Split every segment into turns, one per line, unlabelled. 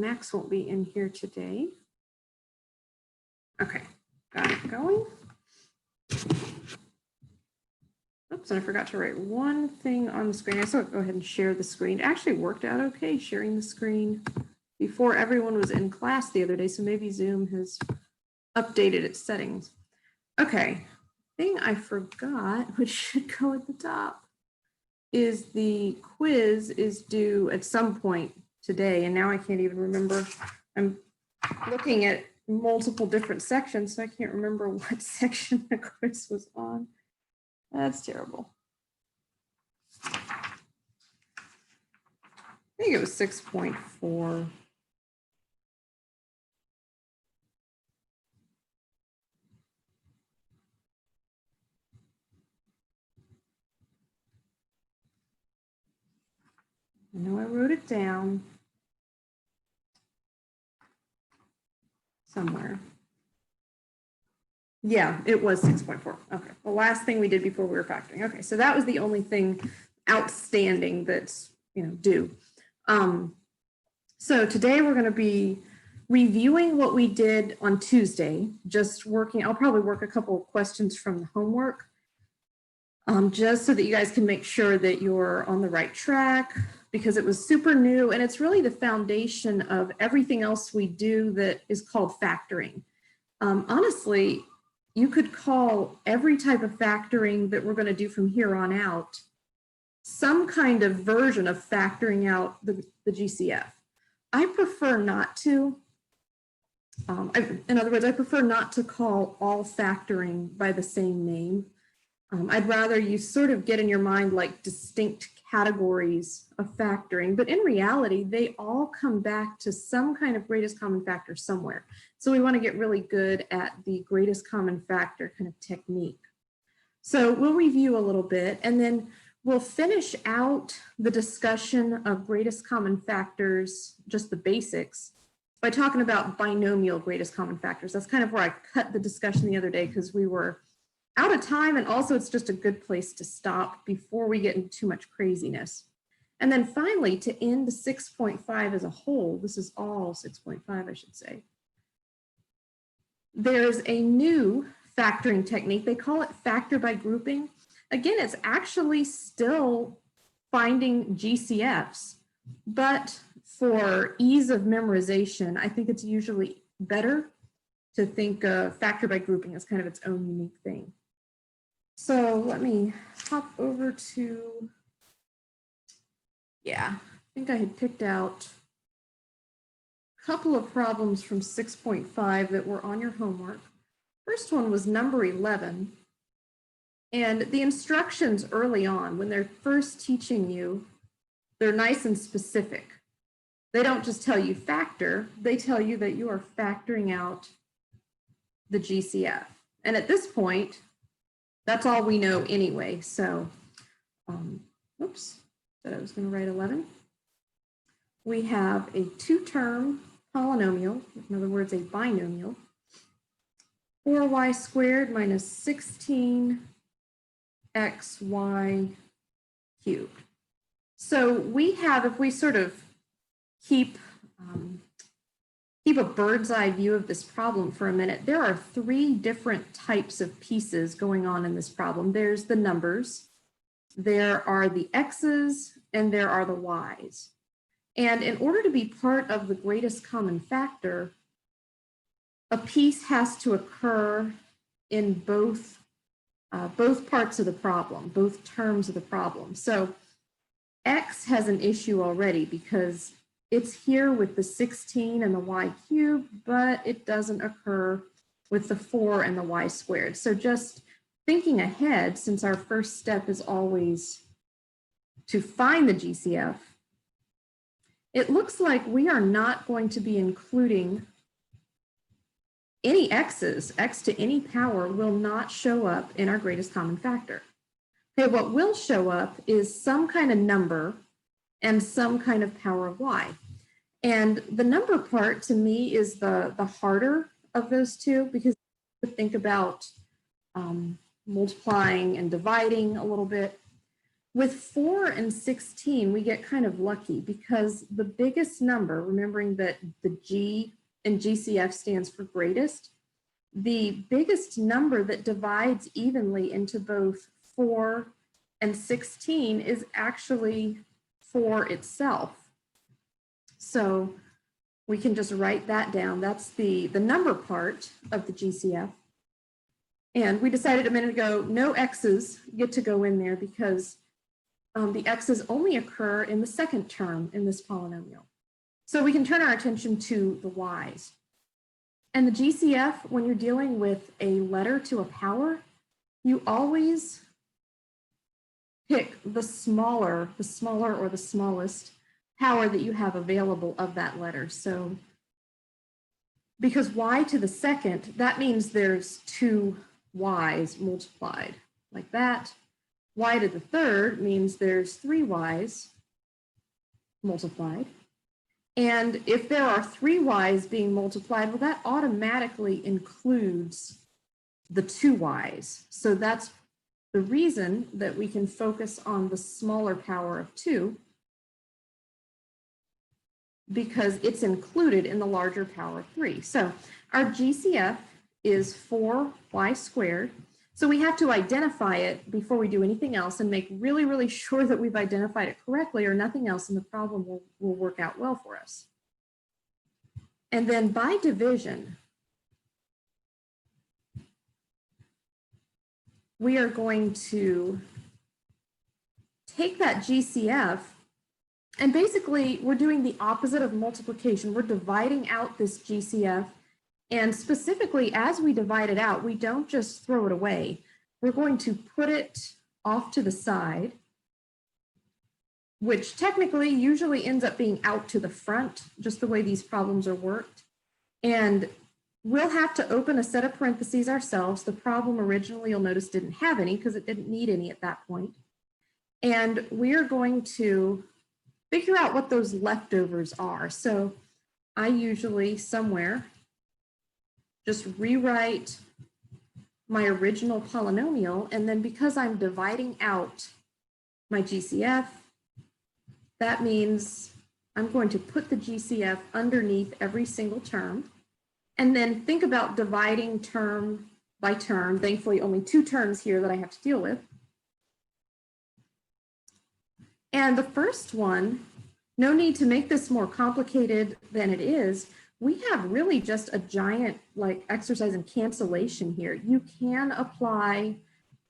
Max won't be in here today. Okay, got it going. Oops, and I forgot to write one thing on the screen. I still go ahead and share the screen. It actually worked out okay sharing the screen before everyone was in class the other day, so maybe Zoom has updated its settings. Okay, thing I forgot, which should go at the top, is the quiz is due at some point today, and now I can't even remember. I'm looking at multiple different sections, so I can't remember what section the quiz was on. That's terrible. I think it was 6.4. I know I wrote it down somewhere. Yeah, it was 6.4. Okay, the last thing we did before we were factoring. Okay, so that was the only thing outstanding that's due. So today we're going to be reviewing what we did on Tuesday. Just working. I'll probably work a couple of questions from the homework, just so that you guys can make sure that you're on the right track, because it was super new and it's really the foundation of everything else we do that is called factoring. Honestly, you could call every type of factoring that we're going to do from here on out some kind of version of factoring out the GCF. I prefer not to. In other words, I prefer not to call all factoring by the same name. I'd rather you sort of get in your mind like distinct categories of factoring, but in reality, they all come back to some kind of greatest common factor somewhere. So we want to get really good at the greatest common factor kind of technique. So we'll review a little bit, and then we'll finish out the discussion of greatest common factors, just the basics, by talking about binomial greatest common factors. That's kind of where I cut the discussion the other day because we were out of time, and also it's just a good place to stop before we get into too much craziness. And then finally, to end the 6.5 as a whole, this is all 6.5, I should say, there's a new factoring technique. They call it factor by grouping. Again, it's actually still finding GCFs, but for ease of memorization, I think it's usually better to think of factor by grouping as kind of its own unique thing. So let me hop over to, I think I had picked out a couple of problems from 6.5 that were on your homework. First one was number 11. And the instructions early on, when they're first teaching you, they're nice and specific. They don't just tell you factor, they tell you that you are factoring out the GCF. And at this point, that's all we know anyway. So, oops, said I was going to write 11. We have a two-term polynomial, in other words, a binomial, 4y squared minus 16xy cubed. So we have, if we sort of keep a bird's eye view of this problem for a minute, there are three different types of pieces going on in this problem. There's the numbers, there are the x's, and there are the y's. And in order to be part of the greatest common factor, a piece has to occur in both parts of the problem, both terms of the problem. So x has an issue already because it's here with the 16 and the y cubed, but it doesn't occur with the 4 and the y squared. So just thinking ahead, since our first step is always to find the GCF, it looks like we are not going to be including any x's. X to any power will not show up in our greatest common factor. Okay, what will show up is some kind of number and some kind of power of y. And the number part to me is the harder of those two, because you think about multiplying and dividing a little bit. With 4 and 16, we get kind of lucky because the biggest number, remembering that the G in GCF stands for greatest, the biggest number that divides evenly into both 4 and 16 is actually 4 itself. So we can just write that down. That's the number part of the GCF. And we decided a minute ago, no X's get to go in there because the X's only occur in the second term in this polynomial. So we can turn our attention to the Y's. And the GCF, when you're dealing with a letter to a power, you always pick the smaller or the smallest power that you have available of that letter. So because Y to the second, that means there's 2 Y's multiplied like that. Y to the third means there's 3 Y's multiplied. And if there are 3 Y's being multiplied, well, that automatically includes the 2 Y's. So that's the reason that we can focus on the smaller power of 2, because it's included in the larger power of 3. So our GCF is 4y squared. So we have to identify it before we do anything else and make really, really sure that we've identified it correctly, or nothing else in the problem will work out well for us. And then by division, we are going to take that GCF, and basically we're doing the opposite of multiplication. We're dividing out this GCF. And specifically, as we divide it out, we don't just throw it away. We're going to put it off to the side, which technically usually ends up being out to the front, just the way these problems are worked. And we'll have to open a set of parentheses ourselves. The problem originally, you'll notice, didn't have any because it didn't need any at that point. And we're going to figure out what those leftovers are. So I usually somewhere just rewrite my original polynomial, and then because I'm dividing out my GCF, that means I'm going to put the GCF underneath every single term, and then think about dividing term by term. Thankfully, only 2 terms here that I have to deal with. And the first one, no need to make this more complicated than it is. We have really just a giant exercise in cancellation here. You can apply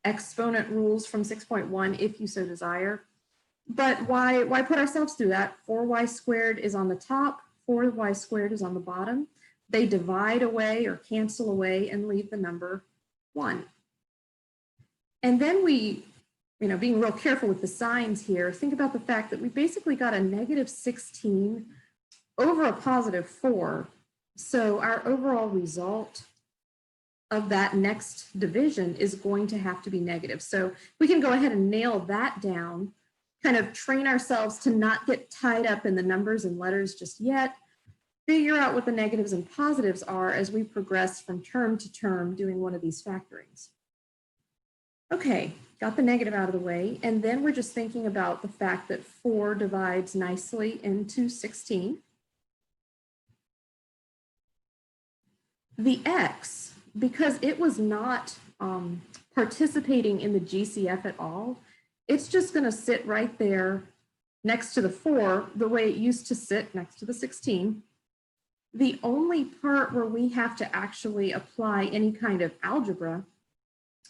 exponent rules from 6.1 if you so desire, but why put ourselves through that? 4y squared is on the top, 4y squared is on the bottom. They divide away or cancel away and leave the number 1. And then we, being real careful with the signs here, think about the fact that we basically got a negative 16 over a positive 4. So our overall result of that next division is going to have to be negative. So we can go ahead and nail that down, kind of train ourselves to not get tied up in the numbers and letters just yet, figure out what the negatives and positives are as we progress from term to term doing one of these factorings. Okay, got the negative out of the way, and then we're just thinking about the fact that 4 divides nicely into 16. The X, because it was not participating in the GCF at all, it's just going to sit right there next to the 4, the way it used to sit next to the 16. The only part where we have to actually apply any kind of algebra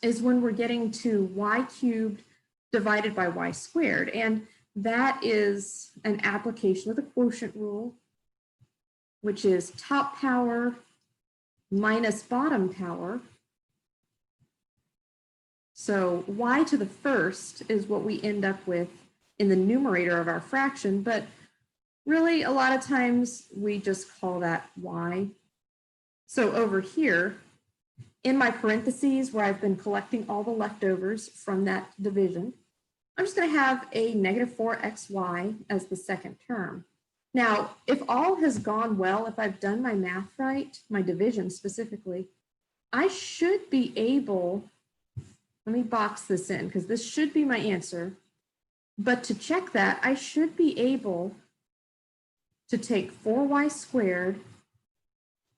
is when we're getting to y cubed divided by y squared. And that is an application of the quotient rule, which is top power minus bottom power. So y to the first is what we end up with in the numerator of our fraction, but really a lot of times we just call that y. So over here, in my parentheses where I've been collecting all the leftovers from that division, I'm just going to have a negative 4xy as the second term. Now, if all has gone well, if I've done my math right, my division specifically, I should be able, let me box this in because this should be my answer. But to check that, I should be able to take 4y squared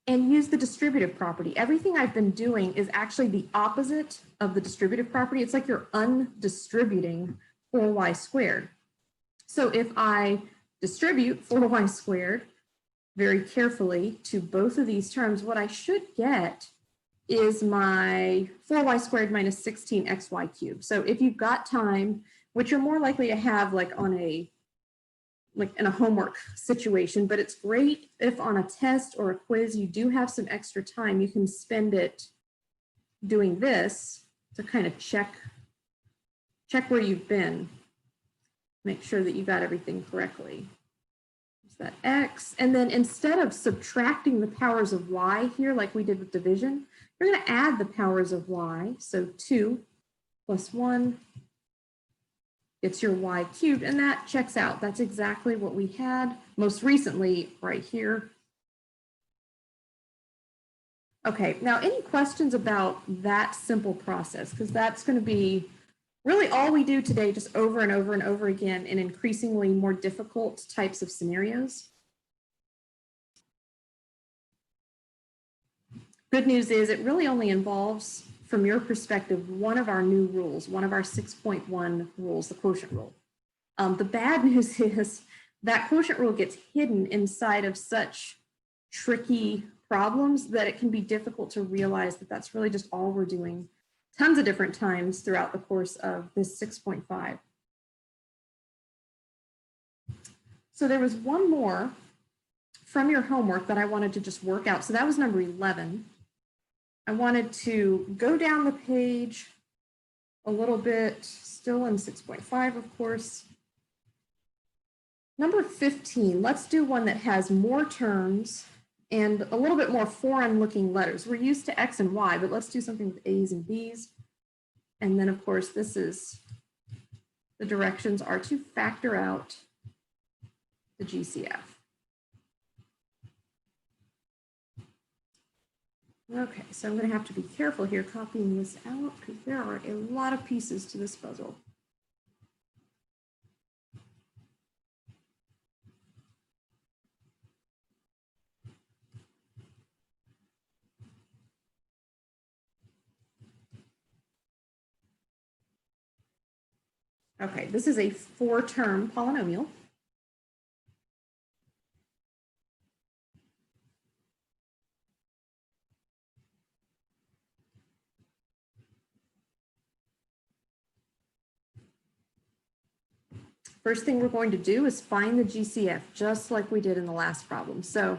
and use the distributive property. Everything I've been doing is actually the opposite of the distributive property. It's like you're undistributing 4y squared. So if I distribute 4y squared very carefully to both of these terms, what I should get is my 4y squared minus 16xy cubed. So if you've got time, which you're more likely to have like on a in a homework situation, but it's great if on a test or a quiz you do have some extra time, you can spend it doing this to kind of check where you've been, make sure that you got everything correctly. There's that x, and then instead of subtracting the powers of y here like we did with division, you're going to add the powers of y. So 2 plus 1, it's your y cubed, and that checks out. That's exactly what we had most recently right here. Okay, now any questions about that simple process? Because that's going to be really all we do today, just over and over and over again in increasingly more difficult types of scenarios. Good news is it really only involves, from your perspective, one of our new rules, one of our 6.1 rules, the quotient rule. The bad news is that quotient rule gets hidden inside of such tricky problems that it can be difficult to realize that that's really just all we're doing tons of different times throughout the course of this 6.5. So there was one more from your homework that I wanted to just work out. So that was number 11. I wanted to go down the page a little bit, still in 6.5, of course. Number 15, let's do one that has more terms and a little bit more foreign looking letters. We're used to X and Y, but let's do something with A's and B's. And then of course, this is, the directions are to factor out the GCF. Okay, so I'm going to have to be careful here copying this out because there are a lot of pieces to this puzzle. Okay, this is a 4-term polynomial. First thing we're going to do is find the GCF, just like we did in the last problem. So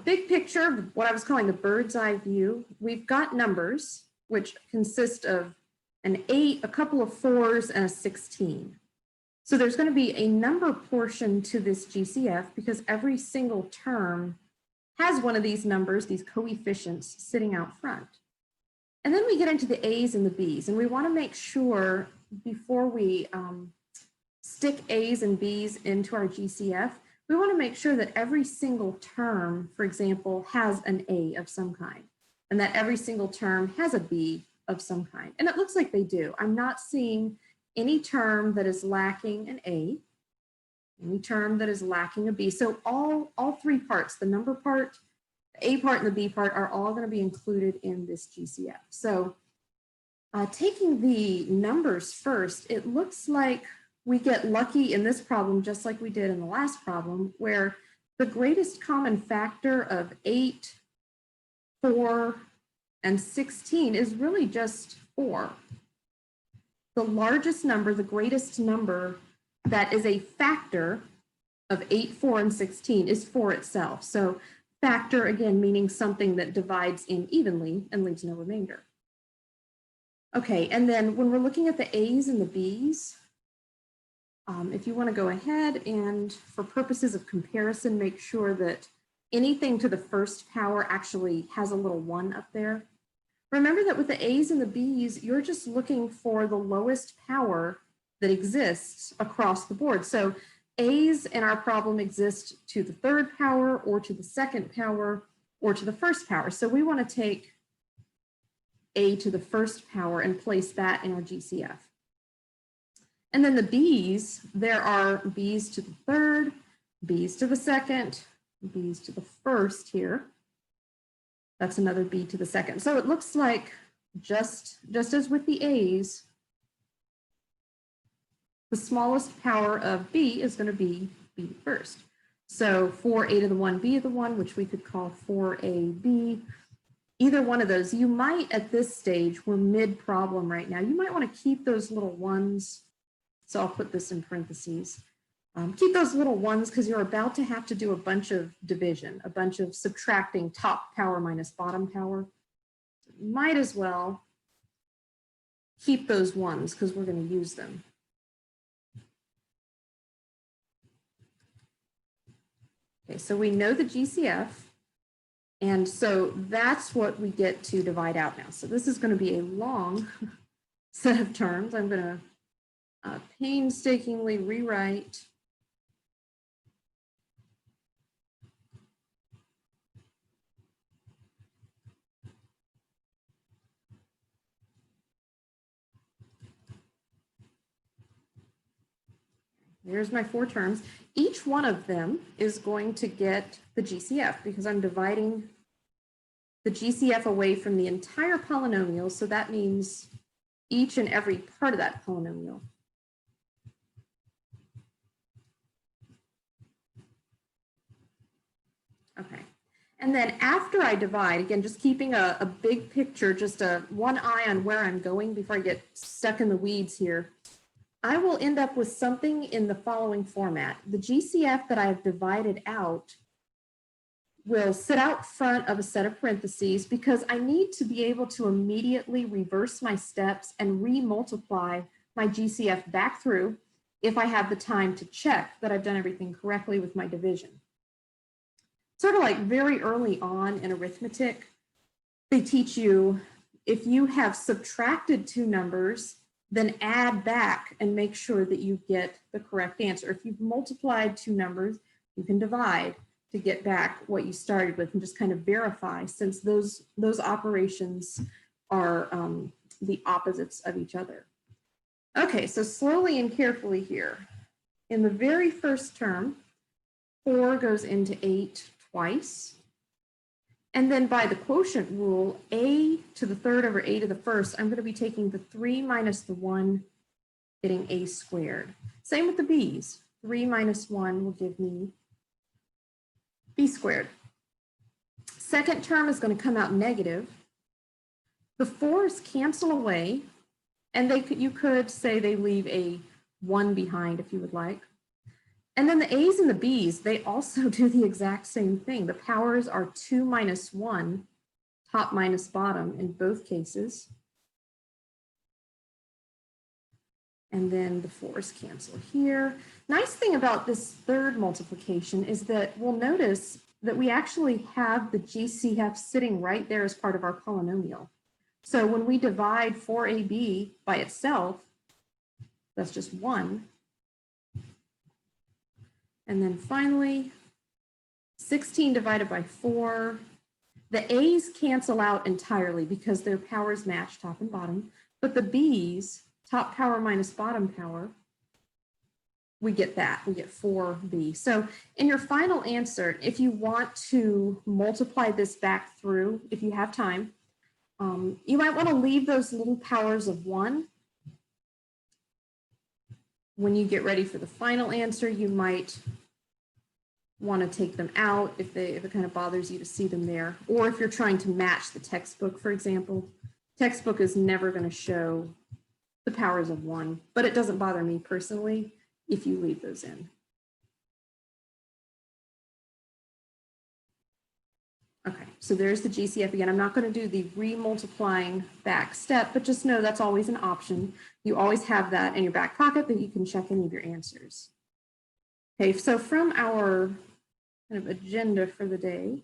big picture, what I was calling the bird's eye view, we've got numbers, which consist of an 8, a couple of 4s, and a 16. So there's going to be a number portion to this GCF because every single term has one of these numbers, these coefficients, sitting out front. And then we get into the A's and the B's, and we want to make sure before we stick A's and B's into our GCF, we want to make sure that every single term, for example, has an A of some kind, and that every single term has a B of some kind. And it looks like they do. I'm not seeing any term that is lacking an A, any term that is lacking a B. So all 3 parts, the number part, the A part, and the B part, are all going to be included in this GCF. So taking the numbers first, it looks like we get lucky in this problem, just like we did in the last problem, where the greatest common factor of 8, 4, and 16 is really just 4. The largest number, the greatest number that is a factor of 8, 4, and 16 is 4 itself. So factor, again, meaning something that divides in evenly and leaves no remainder. Okay, and then when we're looking at the A's and the B's, if you want to go ahead and, for purposes of comparison, make sure that anything to the first power actually has a little 1 up there. Remember that with the A's and the B's, you're just looking for the lowest power that exists across the board. So A's in our problem exist to the 3rd power, or to the 2nd power, or to the 1st power. So we want to take A to the 1st power and place that in our GCF. And then the b's, there are b's to the third, b's to the second, b's to the first here. That's another b to the second. So it looks like just as with the a's, the smallest power of b is going to be b first. So 4a to the 1, b to the 1, which we could call 4ab. Either one of those, you might at this stage, we're mid-problem right now, you might want to keep those little ones. So I'll put this in parentheses. Keep those little ones because you're about to have to do a bunch of division, a bunch of subtracting top power minus bottom power. Might as well keep those ones because we're going to use them. Okay, so we know the GCF, and so that's what we get to divide out now. So this is going to be a long set of terms. I'm going to painstakingly rewrite There's my 4 terms. Each one of them is going to get the GCF because I'm dividing the GCF away from the entire polynomial. So that means each and every part of that polynomial. Okay. And then after I divide, again, just keeping a big picture, just one eye on where I'm going before I get stuck in the weeds here, I will end up with something in the following format. The GCF that I've divided out will sit out front of a set of parentheses because I need to be able to immediately reverse my steps and re-multiply my GCF back through if I have the time to check that I've done everything correctly with my division. Sort of like very early on in arithmetic, they teach you if you have subtracted 2 numbers, then add back and make sure that you get the correct answer. If you've multiplied 2 numbers, you can divide to get back what you started with and just kind of verify since those operations are the opposites of each other. Okay, so slowly and carefully here. In the very first term, 4 goes into 8 twice. And then by the quotient rule, a to the third over a to the first, I'm going to be taking the 3 minus the 1, getting a squared. Same with the b's. 3 minus 1 will give me b squared. Second term is going to come out negative. The 4's cancel away, and you could say they leave a 1 behind if you would like. And then the a's and the b's, they also do the exact same thing. The powers are 2 minus 1, top minus bottom in both cases. And then the 4's cancel here. Nice thing about this third multiplication is that we'll notice that we actually have the GCF sitting right there as part of our polynomial. So when we divide 4ab by itself, that's just 1. And then finally, 16 divided by 4. The a's cancel out entirely because their powers match top and bottom, but the b's, top power minus bottom power, we get that. We get 4b. So in your final answer, if you want to multiply this back through, if you have time, you might want to leave those little powers of 1. When you get ready for the final answer, you might want to take them out if it kind of bothers you to see them there. Or if you're trying to match the textbook, for example, textbook is never going to show the powers of 1, but it doesn't bother me personally if you leave those in. Okay, so there's the GCF again. I'm not going to do the re-multiplying back step, but just know that's always an option. You always have that in your back pocket that you can check any of your answers. Okay, so from our kind of agenda for the day,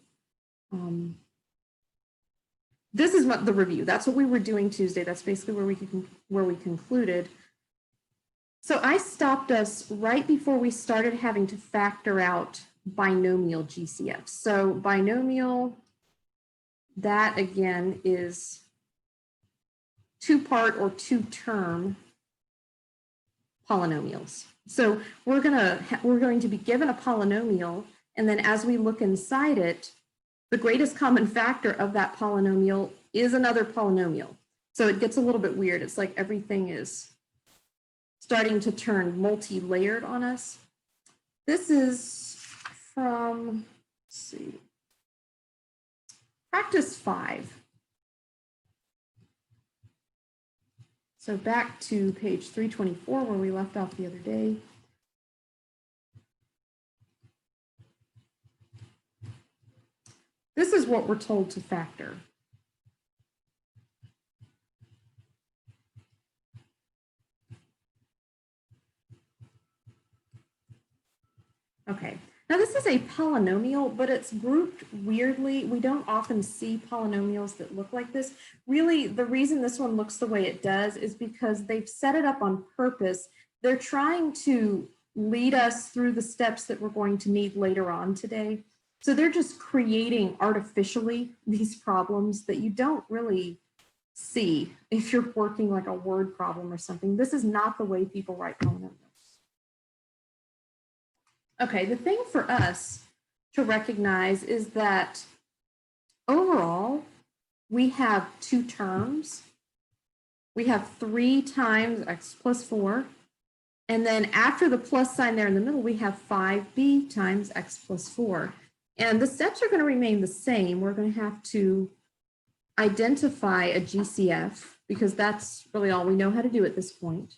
this is what the review. That's what we were doing Tuesday. That's basically where we concluded. So I stopped us right before we started having to factor out binomial GCF. So binomial, that again is 2-part or 2-term polynomials. So we're going to be given a polynomial, and then as we look inside it, the greatest common factor of that polynomial is another polynomial. So it gets a little bit weird. It's like everything is starting to turn multi-layered on us. This is from, let's see, practice 5. So back to page 324 where we left off the other day. This is what we're told to factor. Okay, now this is a polynomial, but it's grouped weirdly. We don't often see polynomials that look like this. Really, the reason this one looks the way it does is because they've set it up on purpose. They're trying to lead us through the steps that we're going to need later on today. So they're just creating artificially these problems that you don't really see if you're working like a word problem or something. This is not the way people write polynomials. Okay, the thing for us to recognize is that overall, we have 2 terms. We have 3 times x plus 4. And then after the plus sign there in the middle, we have 5b times x plus 4. And the steps are going to remain the same. We're going to have to identify a GCF because that's really all we know how to do at this point.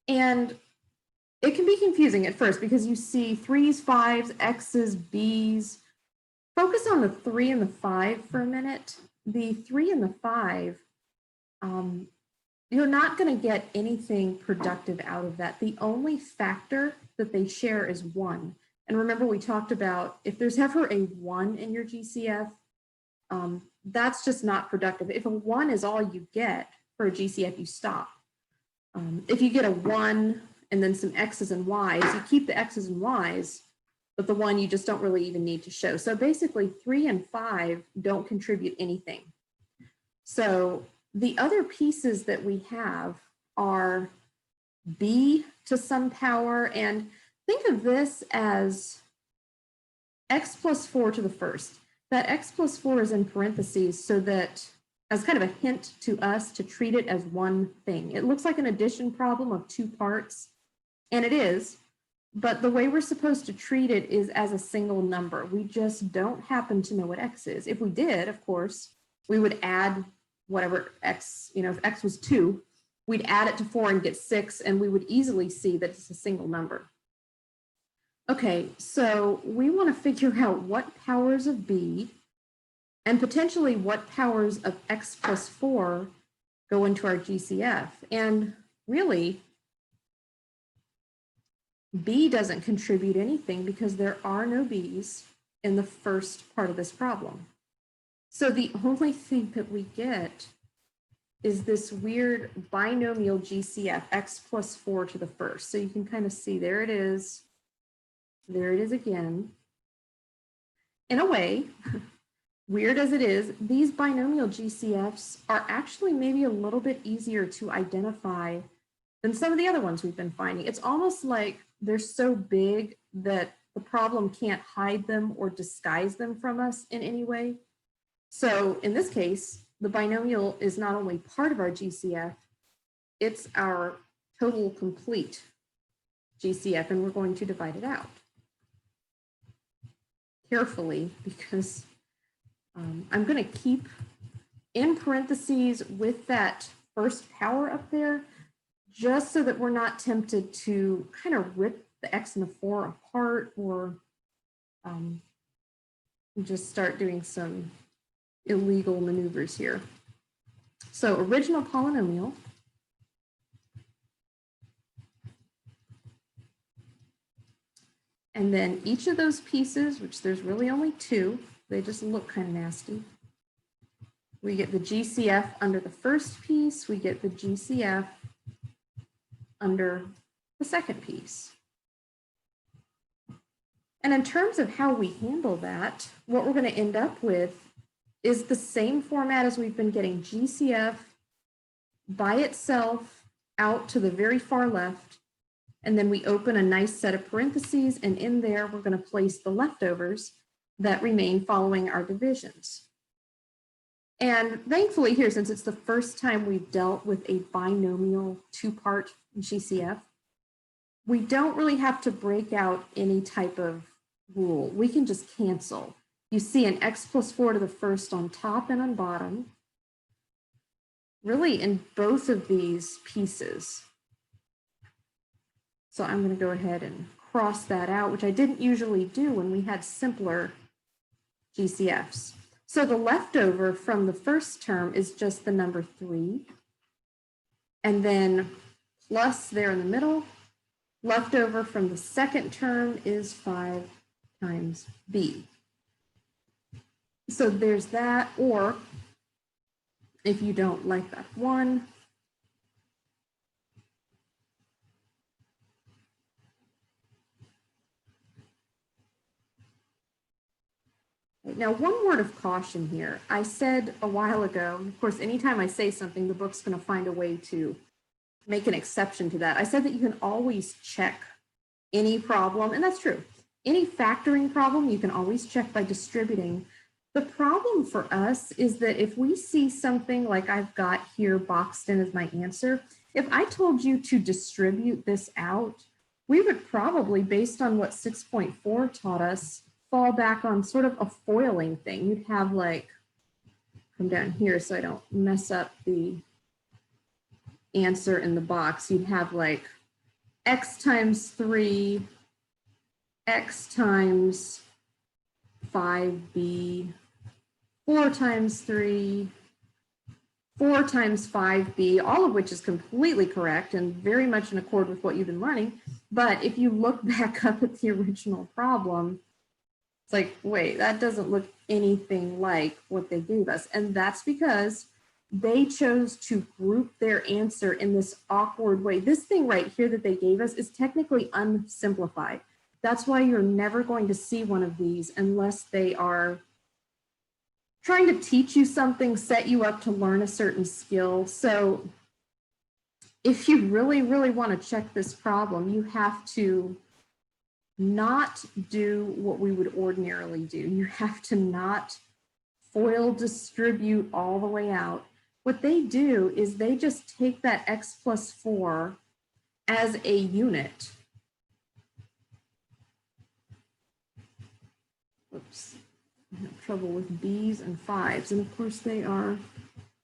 And it can be confusing at first because you see 3's, 5's, x's, b's. Focus on the 3 and the 5 for a minute. The 3 and the 5, you're not going to get anything productive out of that. The only factor that they share is 1. And remember, we talked about if there's ever a 1 in your GCF, that's just not productive. If a 1 is all you get for a GCF, you stop. If you get a 1 and then some x's and y's, you keep the x's and y's, but the 1 you just don't really even need to show. So basically 3 and 5 don't contribute anything. So the other pieces that we have are b to some power, and think of this as x plus 4 to the first. That x plus 4 is in parentheses so that as kind of a hint to us to treat it as one thing. It looks like an addition problem of 2 parts, and it is, but the way we're supposed to treat it is as a single number. We just don't happen to know what x is. If we did, of course, we would add whatever x, if x was 2, we'd add it to 4 and get 6, and we would easily see that it's a single number. Okay, so we want to figure out what powers of b and potentially what powers of x plus 4 go into our GCF. And really, b doesn't contribute anything because there are no b's in the first part of this problem. So the only thing that we get is this weird binomial GCF, x plus 4 to the first. So you can kind of see, there it is. There it is again. In a way, weird as it is, these binomial GCFs are actually maybe a little bit easier to identify than some of the other ones we've been finding. It's almost like they're so big that the problem can't hide them or disguise them from us in any way. So in this case, the binomial is not only part of our GCF, it's our total complete GCF, and we're going to divide it out carefully because I'm going to keep in parentheses with that first power up there just so that we're not tempted to kind of rip the x and the 4 apart or just start doing some illegal maneuvers here. So original polynomial. And then each of those pieces, which there's really only 2, they just look kind of nasty. We get the GCF under the first piece, we get the GCF under the second piece. And in terms of how we handle that, what we're going to end up with is the same format as we've been getting: GCF by itself out to the very far left, And then we open a nice set of parentheses, and in there, we're going to place the leftovers that remain following our divisions. And thankfully here, since it's the first time we've dealt with a binomial two-part GCF, we don't really have to break out any type of rule. We can just cancel. You see an x plus 4 to the first on top and on bottom, really in both of these pieces. So I'm going to go ahead and cross that out, which I didn't usually do when we had simpler GCFs. So the leftover from the first term is just the number 3. And then plus there in the middle, leftover from the second term is 5 times b. So there's that, or if you don't like that one, now, one word of caution here. I said a while ago, of course, anytime I say something, the book's going to find a way to make an exception to that. I said that you can always check any problem, and that's true. Any factoring problem, you can always check by distributing. The problem for us is that if we see something like I've got here boxed in as my answer, if I told you to distribute this out, we would probably, based on what 6.4 taught us, fall back on sort of a foiling thing. You'd have like, come down here so I don't mess up the answer in the box. You'd have like x times 3, x times 5b, 4 times 3, 4 times 5b, all of which is completely correct and very much in accord with what you've been learning. But if you look back up at the original problem, it's like, wait, that doesn't look anything like what they gave us. And that's because they chose to group their answer in this awkward way. This thing right here that they gave us is technically unsimplified. That's why you're never going to see one of these unless they are trying to teach you something, set you up to learn a certain skill. So if you really, really want to check this problem, you have to not do what we would ordinarily do. You have to not FOIL distribute all the way out. What they do is they just take that x plus 4 as a unit. Oops, I have trouble with b's and 5s, and of course they are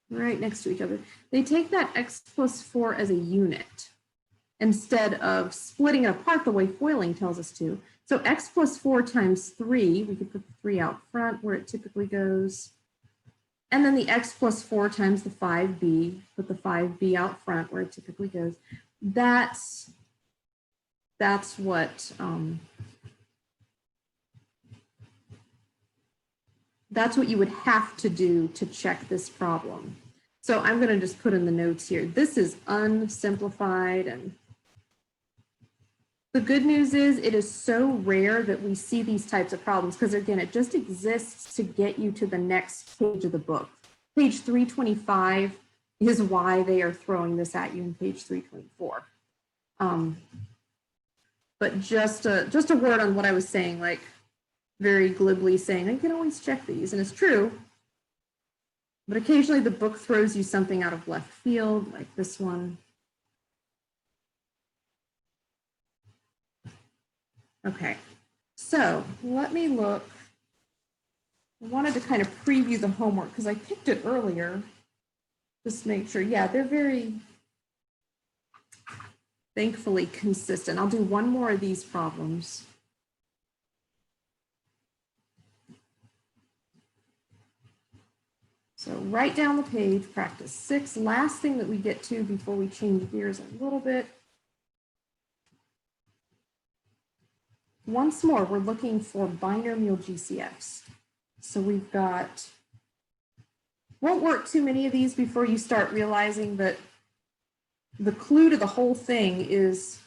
right next to each other. They take that x plus 4 as a unit instead of splitting it apart the way foiling tells us to. So x plus 4 times 3, we could put the 3 out front where it typically goes. And then the x plus 4 times the 5b, put the 5b out front where it typically goes. That's what you would have to do to check this problem. So I'm going to just put in the notes here. This is unsimplified, and the good news is it is so rare that we see these types of problems because, again, it just exists to get you to the next page of the book. Page 325 is why they are throwing this at you in page 324. But just a word on what I was saying, like very glibly saying, I can always check these, and it's true. But occasionally the book throws you something out of left field, like this one. Okay, so let me look. I wanted to kind of preview the homework because I picked it earlier. Just to make sure, yeah, they're very thankfully consistent. I'll do one more of these problems. So write down the page, practice 6. Last thing that we get to before we change gears a little bit. Once more, we're looking for binomial GCFs. So we've got, won't work too many of these before you start realizing that the clue to the whole thing is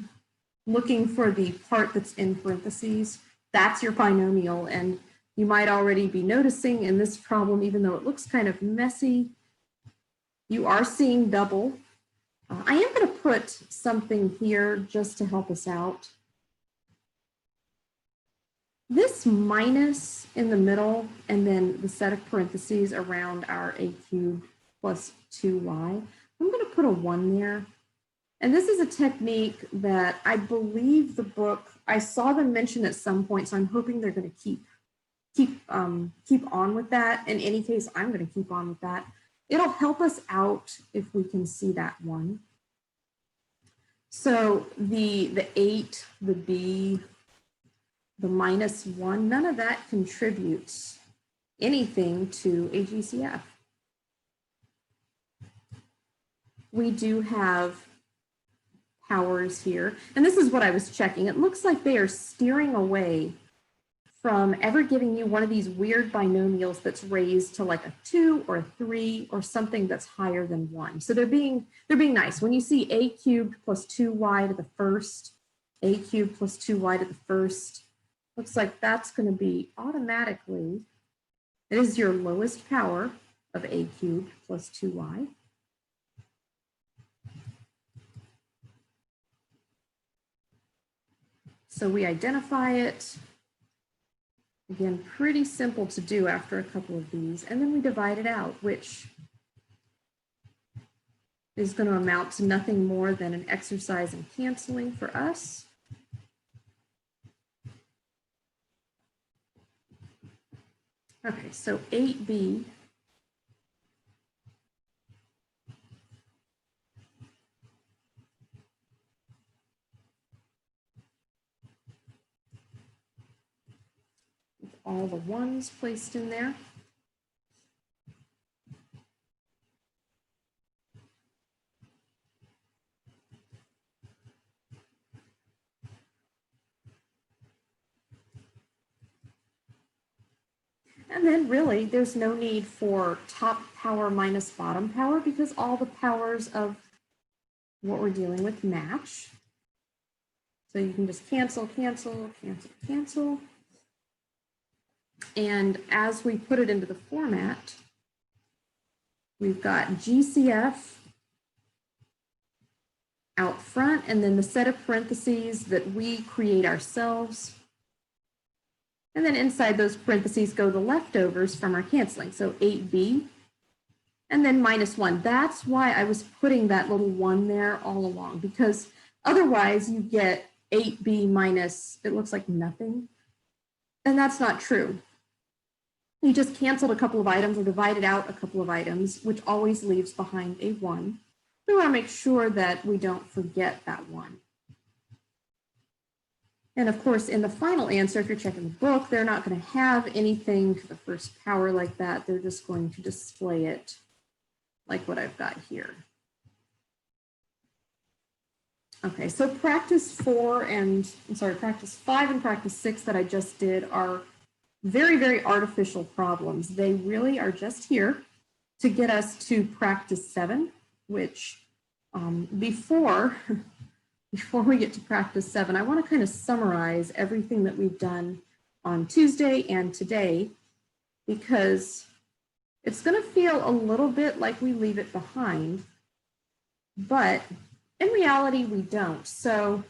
looking for the part that's in parentheses. That's your binomial, and you might already be noticing in this problem, even though it looks kind of messy, you are seeing double. I am going to put something here just to help us out. This minus in the middle and then the set of parentheses around our a cubed plus 2y, I'm going to put a 1 there. And this is a technique that I believe the book, I saw them mention at some point, so I'm hoping they're going to keep on with that. In any case, I'm going to keep on with that. It'll help us out if we can see that 1. So the 8, the b, the -1, none of that contributes anything to a GCF. We do have powers here, and this is what I was checking. It looks like they are steering away from ever giving you one of these weird binomials that's raised to like a 2 or a 3 or something that's higher than 1. So they're being nice. When you see a cubed plus 2y to the first, a cubed plus 2y to the first, looks like that's going to be automatically, it is your lowest power of a cubed plus 2y. So we identify it. Again, pretty simple to do after a couple of these. And then we divide it out, which is going to amount to nothing more than an exercise in canceling for us. Okay, so 8b with all the 1s placed in there. And then really, there's no need for top power minus bottom power because all the powers of what we're dealing with match. So you can just cancel, cancel, cancel, cancel. And as we put it into the format, we've got GCF out front, and then the set of parentheses that we create ourselves. And then inside those parentheses go the leftovers from our canceling. So 8b and then -1. That's why I was putting that little 1 there all along, because otherwise you get 8b minus, it looks like nothing. And that's not true. You just canceled a couple of items or divided out a couple of items, which always leaves behind a 1. We want to make sure that we don't forget that 1. And of course, in the final answer, if you're checking the book, they're not going to have anything to the first power like that. They're just going to display it like what I've got here. Okay, so practice 5 and practice 6 that I just did are very, very artificial problems. They really are just here to get us to practice 7, which before we get to practice 7, I want to kind of summarize everything that we've done on Tuesday and today, because it's going to feel a little bit like we leave it behind, but in reality, we don't. So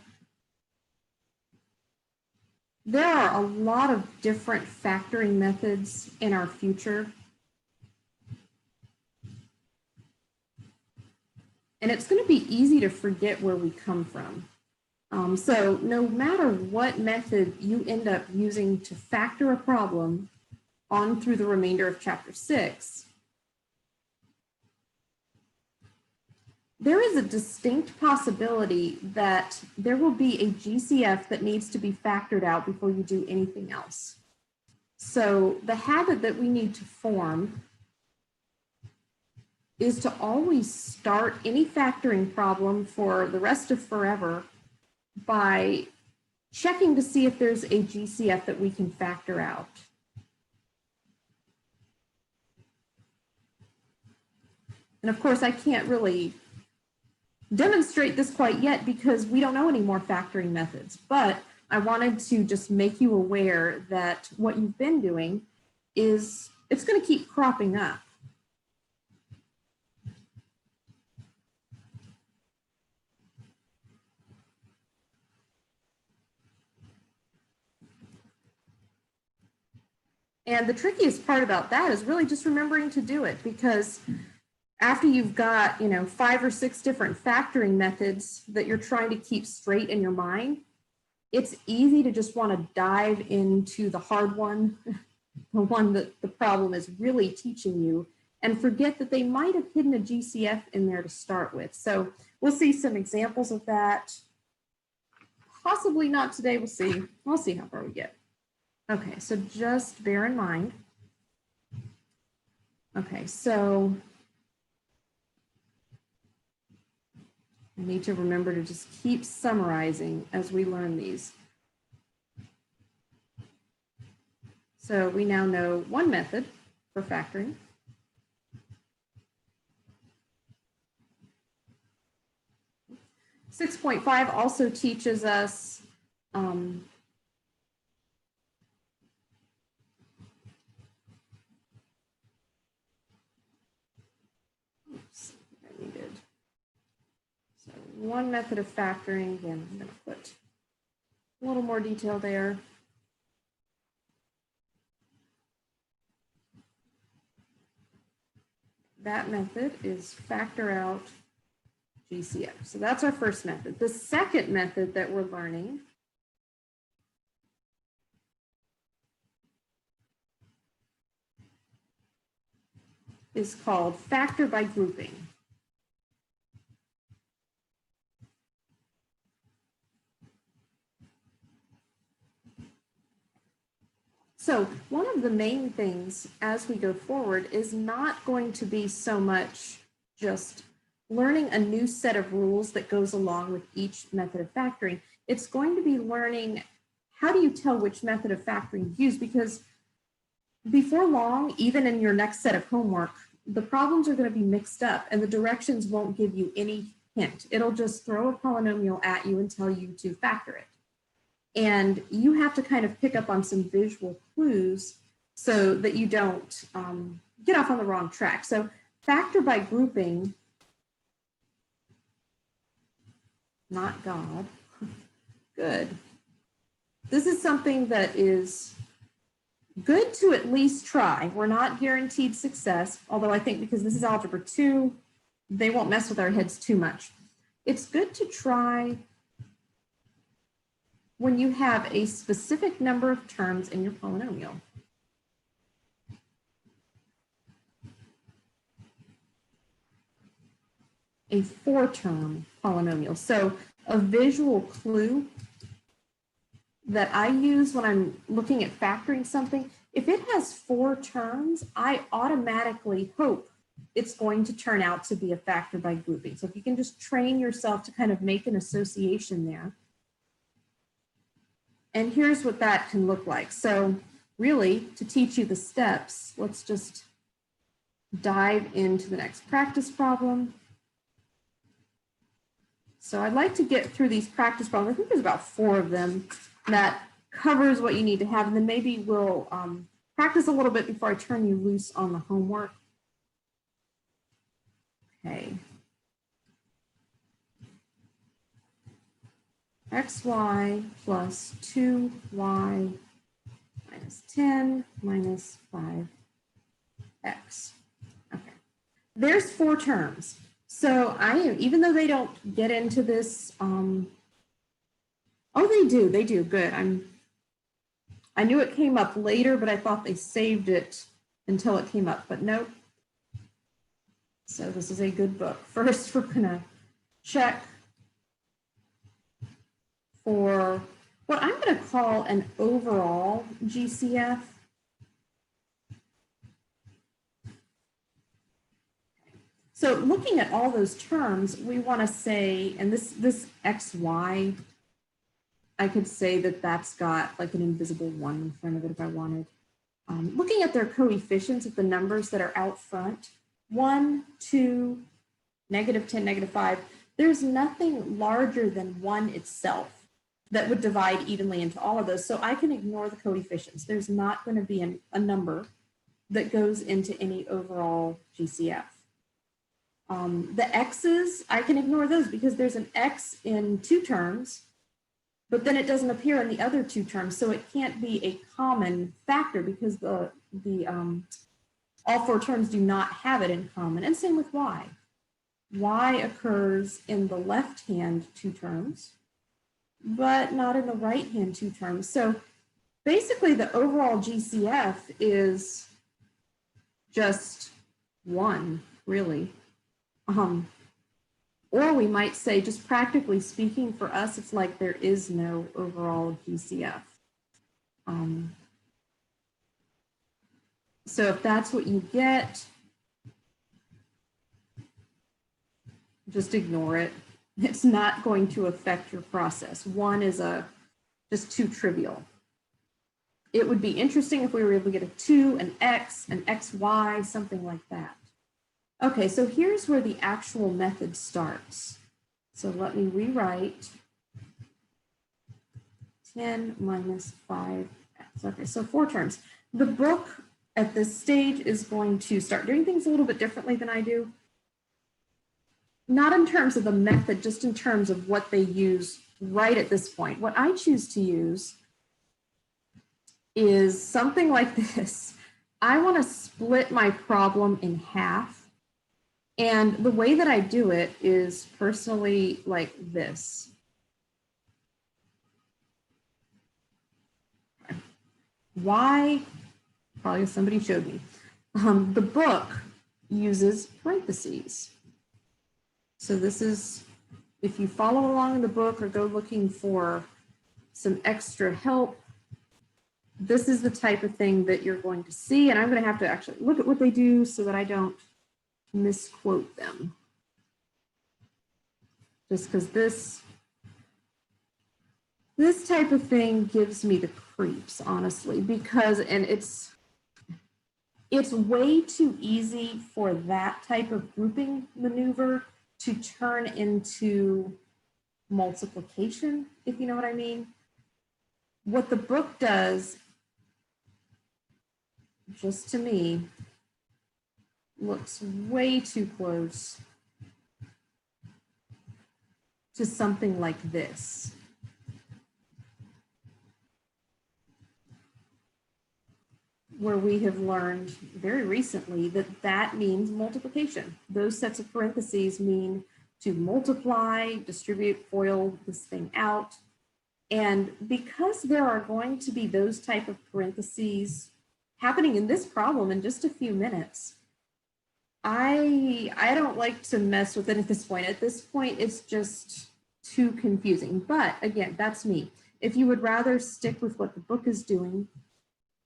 there are a lot of different factoring methods in our future. And it's going to be easy to forget where we come from. So no matter what method you end up using to factor a problem on through the remainder of chapter 6, there is a distinct possibility that there will be a GCF that needs to be factored out before you do anything else. So the habit that we need to form is to always start any factoring problem for the rest of forever by checking to see if there's a GCF that we can factor out. And of course, I can't really demonstrate this quite yet because we don't know any more factoring methods, but I wanted to just make you aware that what you've been doing is, it's going to keep cropping up. And the trickiest part about that is really just remembering to do it, because after you've got, 5 or 6 different factoring methods that you're trying to keep straight in your mind, it's easy to just want to dive into the hard one, the one that the problem is really teaching you, and forget that they might have hidden a GCF in there to start with. So we'll see some examples of that. Possibly not today, we'll see. We'll see how far we get. Okay, so just bear in mind. Okay, so I need to remember to just keep summarizing as we learn these. So we now know one method for factoring. Six 6.5 also teaches us oops, I needed. So one method of factoring, again, I'm going to put a little more detail there. That method is factor out GCF. So that's our first method. The second method that we're learning is called factor by grouping. So one of the main things as we go forward is not going to be so much just learning a new set of rules that goes along with each method of factoring. It's going to be learning how do you tell which method of factoring to use, because before long, even in your next set of homework, the problems are going to be mixed up and the directions won't give you any hint. It'll just throw a polynomial at you and tell you to factor it. And you have to kind of pick up on some visual clues so that you don't get off on the wrong track. So factor by grouping, not God, good. This is something that is good to at least try. We're not guaranteed success, although I think because this is Algebra 2, they won't mess with our heads too much. It's good to try when you have a specific number of terms in your polynomial. A 4-term polynomial. So a visual clue that I use when I'm looking at factoring something, if it has 4 terms, I automatically hope it's going to turn out to be a factor by grouping. So if you can just train yourself to kind of make an association there. And here's what that can look like. So really, to teach you the steps, let's just dive into the next practice problem. So I'd like to get through these practice problems. I think there's about 4 of them that covers what you need to have. And then maybe we'll practice a little bit before I turn you loose on the homework. Okay. xy plus 2y minus 10 minus 5x. Okay. There's 4 terms. So even though they don't get into this, oh, they do, good. I knew it came up later, but I thought they saved it until it came up, but nope. So this is a good book. First, we're gonna check for what I'm going to call an overall GCF. So looking at all those terms, we want to say, and this xy, I could say that that's got like an invisible 1 in front of it if I wanted. Looking at their coefficients of the numbers that are out front, 1, 2, -10, -5, there's nothing larger than 1 itself that would divide evenly into all of those. So I can ignore the coefficients. There's not going to be a number that goes into any overall GCF. The x's, I can ignore those because there's an x in 2 terms but then it doesn't appear in the other two terms. So it can't be a common factor because all four terms do not have it in common. And same with y. Y occurs in the left-hand two terms, but not in the right-hand two terms. So basically the overall GCF is just one, really. Or we might say, just practically speaking, for us, it's like there is no overall GCF. So if that's what you get, just ignore it. It's not going to affect your process. One is just too trivial. It would be interesting if we were able to get a 2, an x, an xy, something like that. Okay, so here's where the actual method starts. So let me rewrite 10 minus 5x. Okay, so 4 terms. The book at this stage is going to start doing things a little bit differently than I do. Not in terms of the method, just in terms of what they use right at this point. What I choose to use is something like this. I want to split my problem in half. And the way that I do it is personally like this. Why? Probably somebody showed me. The book uses parentheses. So this is, if you follow along in the book or go looking for some extra help, this is the type of thing that you're going to see. And I'm going to have to actually look at what they do so that I don't misquote them. Just because this type of thing gives me the creeps, honestly, because, and it's way too easy for that type of grouping maneuver to turn into multiplication, if you know what I mean. What the book does, just to me, looks way too close to something like this. Where we have learned very recently that that means multiplication. Those sets of parentheses mean to multiply, distribute, FOIL this thing out. And because there are going to be those type of parentheses happening in this problem in just a few minutes, I don't like to mess with it at this point. At this point, it's just too confusing. But again, that's me. If you would rather stick with what the book is doing,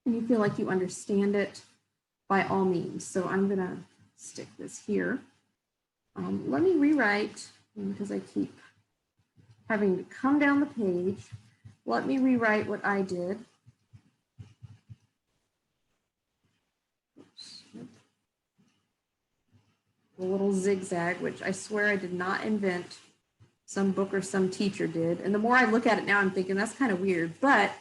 and you feel like you understand it, by all means. So I'm gonna stick this here. Let me rewrite, because I keep having to come down the page. Let me rewrite what I did. Oops. A little zigzag, which I swear I did not invent. Some book or some teacher did. And the more I look at it now, I'm thinking that's kind of weird, but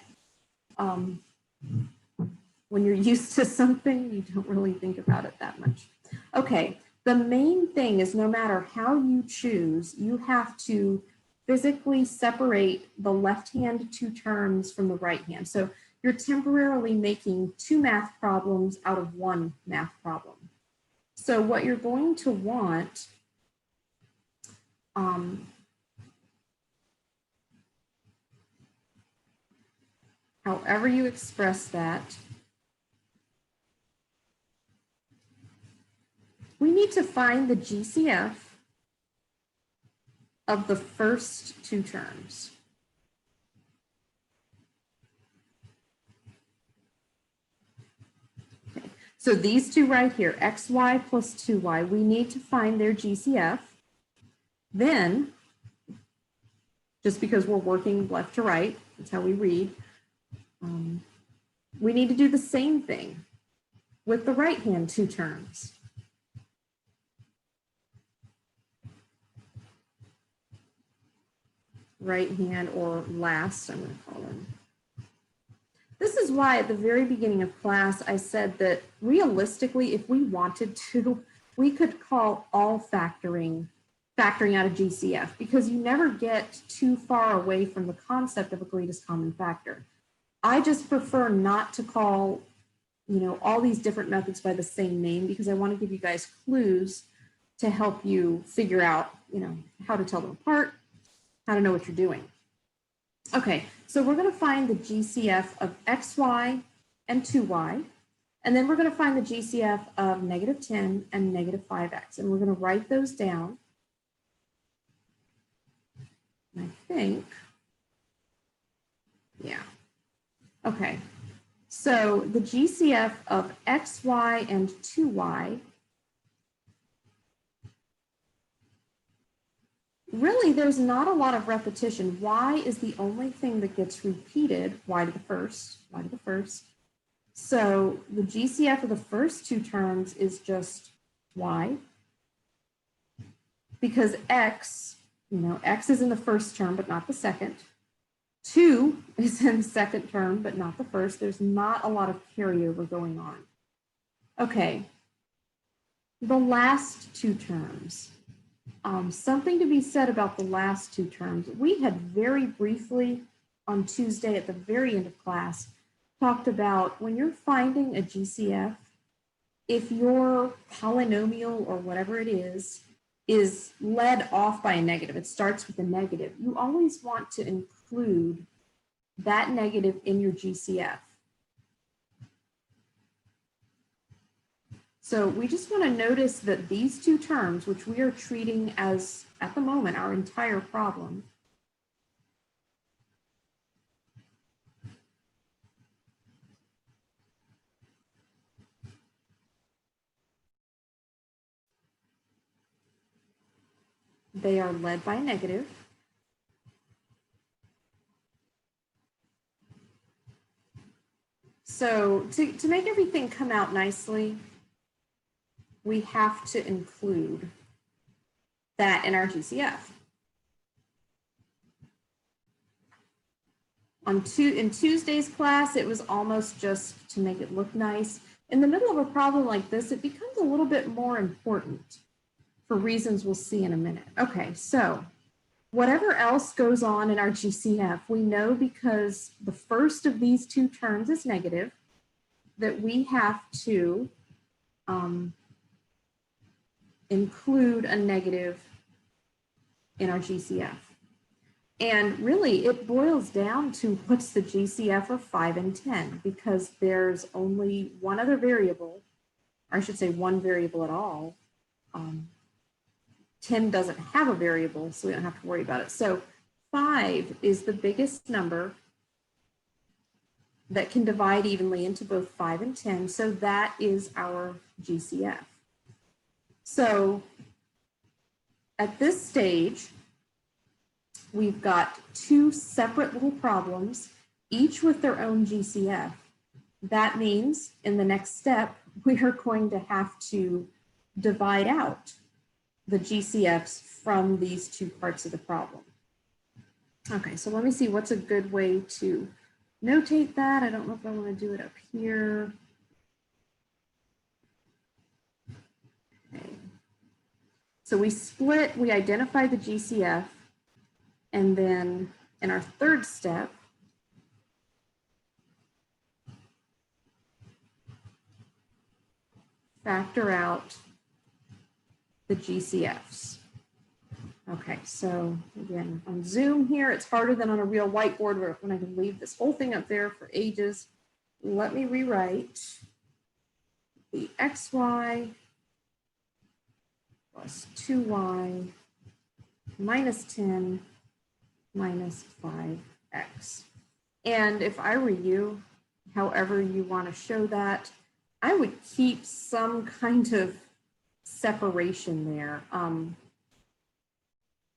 when you're used to something, you don't really think about it that much. Okay, the main thing is no matter how you choose, you have to physically separate the left-hand two terms from the right hand. So you're temporarily making 2 math problems out of 1 math problem. So what you're going to want, however you express that, we need to find the GCF of the first 2 terms. Okay. So these two right here, xy plus 2y, we need to find their GCF. Then, just because we're working left to right, that's how we read, we need to do the same thing with the right-hand 2 terms. Right hand or last, I'm going to call them. This is why at the very beginning of class, I said that realistically, if we wanted to, we could call all factoring factoring out a GCF, because you never get too far away from the concept of a greatest common factor. I just prefer not to call, you know, all these different methods by the same name, because I want to give you guys clues to help you figure out, you know, how to tell them apart, how to know what you're doing. Okay, so we're going to find the GCF of xy and 2y, and then we're going to find the GCF of -10 and -5x, and we're going to write those down. I think, yeah. Okay, so the GCF of xy and 2y, really there's not a lot of repetition. Y is the only thing that gets repeated, y to the first, y to the first. So the GCF of the first two terms is just y, because x, you know, x is in the first term, but not the second. 2 is in the second term, but not the first. There's not a lot of carryover going on. Okay, the last two terms. Something to be said about the last two terms. We had very briefly on Tuesday at the very end of class talked about when you're finding a GCF, if your polynomial or whatever it is led off by a negative, it starts with a negative, you always want to include that negative in your GCF. So we just want to notice that these two terms, which we are treating as, at the moment, our entire problem, they are led by a negative. So to make everything come out nicely, we have to include that in our GCF. In Tuesday's class, it was almost just to make it look nice. In the middle of a problem like this, it becomes a little bit more important for reasons we'll see in a minute. Okay, so whatever else goes on in our GCF, we know because the first of these two terms is negative, that we have to include a negative in our GCF. And really, it boils down to what's the GCF of 5 and 10, because there's only one other variable, or I should say one variable at all. 10 doesn't have a variable, so we don't have to worry about it. So 5 is the biggest number that can divide evenly into both 5 and 10, so that is our GCF. So at this stage, we've got two separate little problems, each with their own GCF. That means in the next step, we are going to have to divide out the GCFs from these two parts of the problem. Okay, so let me see what's a good way to notate that. I don't know if I want to do it up here. Okay. So we identify the GCF, and then in our third step, factor out the GCFs. Okay, so again, on Zoom here, it's harder than on a real whiteboard when I can leave this whole thing up there for ages. Let me rewrite the xy plus 2y minus 10 minus 5x. And if I were you, however you want to show that, I would keep some kind of separation there.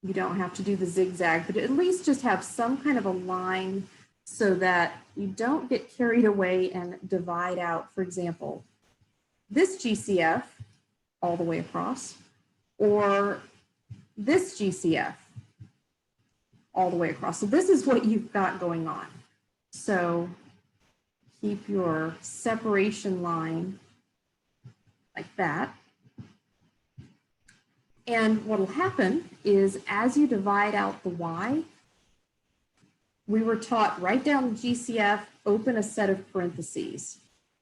You don't have to do the zigzag, but at least just have some kind of a line so that you don't get carried away and divide out, for example, this GCF all the way across, or this GCF all the way across. So this is what you've got going on. So keep your separation line like that. And what will happen is as you divide out the y, we were taught write down the GCF, open a set of parentheses.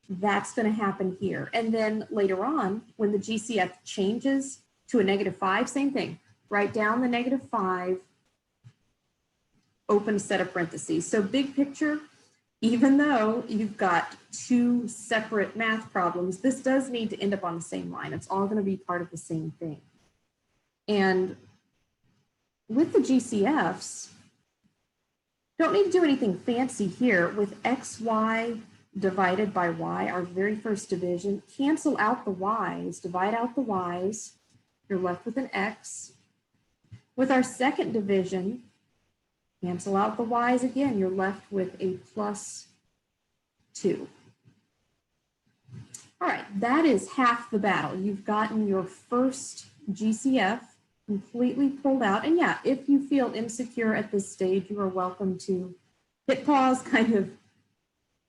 That's going to happen here. And then later on, when the GCF changes to a -5, same thing. Write down the -5, open a set of parentheses. So big picture, even though you've got two separate math problems, this does need to end up on the same line. It's all going to be part of the same thing. And with the GCFs, don't need to do anything fancy here. With xy divided by y, our very first division, cancel out the y's, divide out the y's, you're left with an x. With our second division, cancel out the y's again, you're left with a +2. All right, that is half the battle. You've gotten your first GCF completely pulled out. And yeah, if you feel insecure at this stage, you are welcome to hit pause, kind of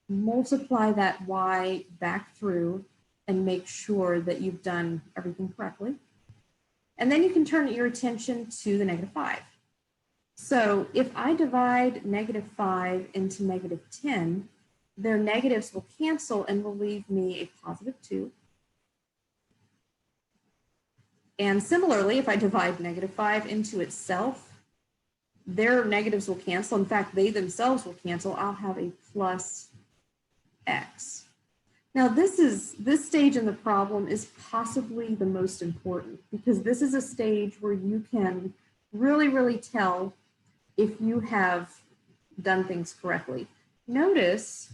multiply that y back through and make sure that you've done everything correctly. And then you can turn your attention to the -5. So if I divide -5 into -10, their negatives will cancel and will leave me a +2. And similarly, if I divide -5 into itself, their negatives will cancel. In fact, they themselves will cancel. I'll have a +x. Now this stage in the problem is possibly the most important because this is a stage where you can really tell if you have done things correctly. Notice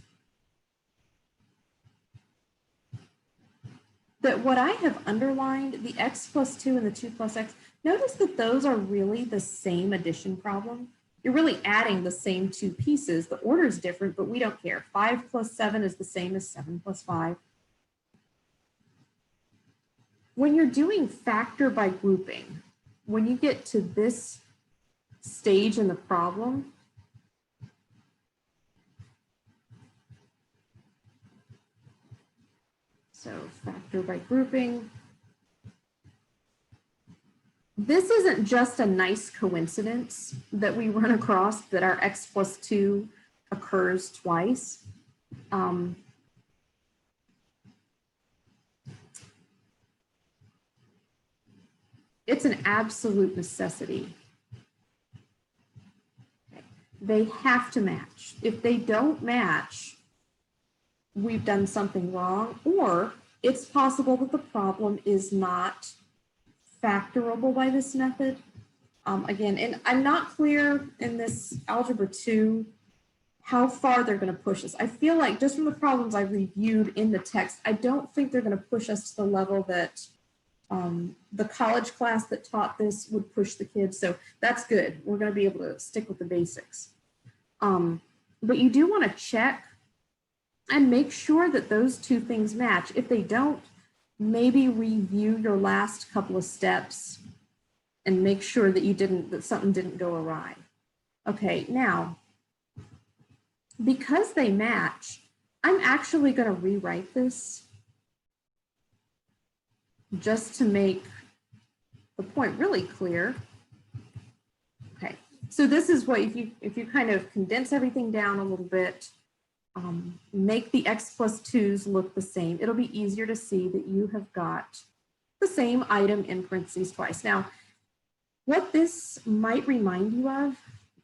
that what I have underlined, the x +2 and the 2 + x, notice that those are really the same addition problem. You're really adding the same two pieces. The order is different, but we don't care. 5 + 7 is the same as 7 + 5. When you're doing factor by grouping, when you get to this stage in the problem, so factor by grouping, this isn't just a nice coincidence that we run across that our x +2 occurs twice. It's an absolute necessity. Okay. They have to match. If they don't match, we've done something wrong, or it's possible that the problem is not factorable by this method. Again, and I'm not clear in this Algebra 2 how far they're going to push us. I feel like just from the problems I reviewed in the text, I don't think they're going to push us to the level that the college class that taught this would push the kids. So that's good. We're going to be able to stick with the basics. But you do want to check and make sure that those two things match. If they don't, maybe review your last couple of steps and make sure that that something didn't go awry. Okay, now, because they match, I'm actually going to rewrite this just to make the point really clear. Okay, so this is what, if you kind of condense everything down a little bit, make the x +2's look the same, it'll be easier to see that you have got the same item in parentheses twice. Now, what this might remind you of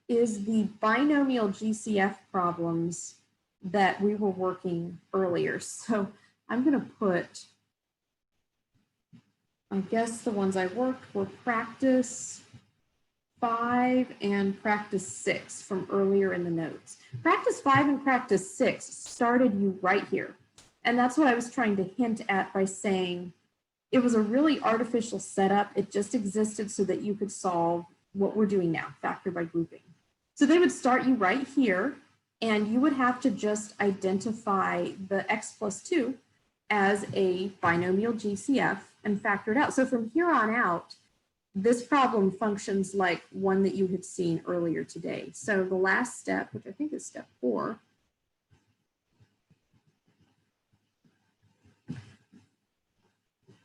is the binomial GCF problems that we were working earlier. So I'm going to put, I guess the ones I worked were practice 5 and practice 6 from earlier in the notes. Practice 5 and practice 6 started you right here. And that's what I was trying to hint at by saying it was a really artificial setup. It just existed so that you could solve what we're doing now, factor by grouping. So they would start you right here, and you would have to just identify the x +2 as a binomial GCF and factor it out. So from here on out, this problem functions like one that you had seen earlier today. So the last step, which I think is step 4,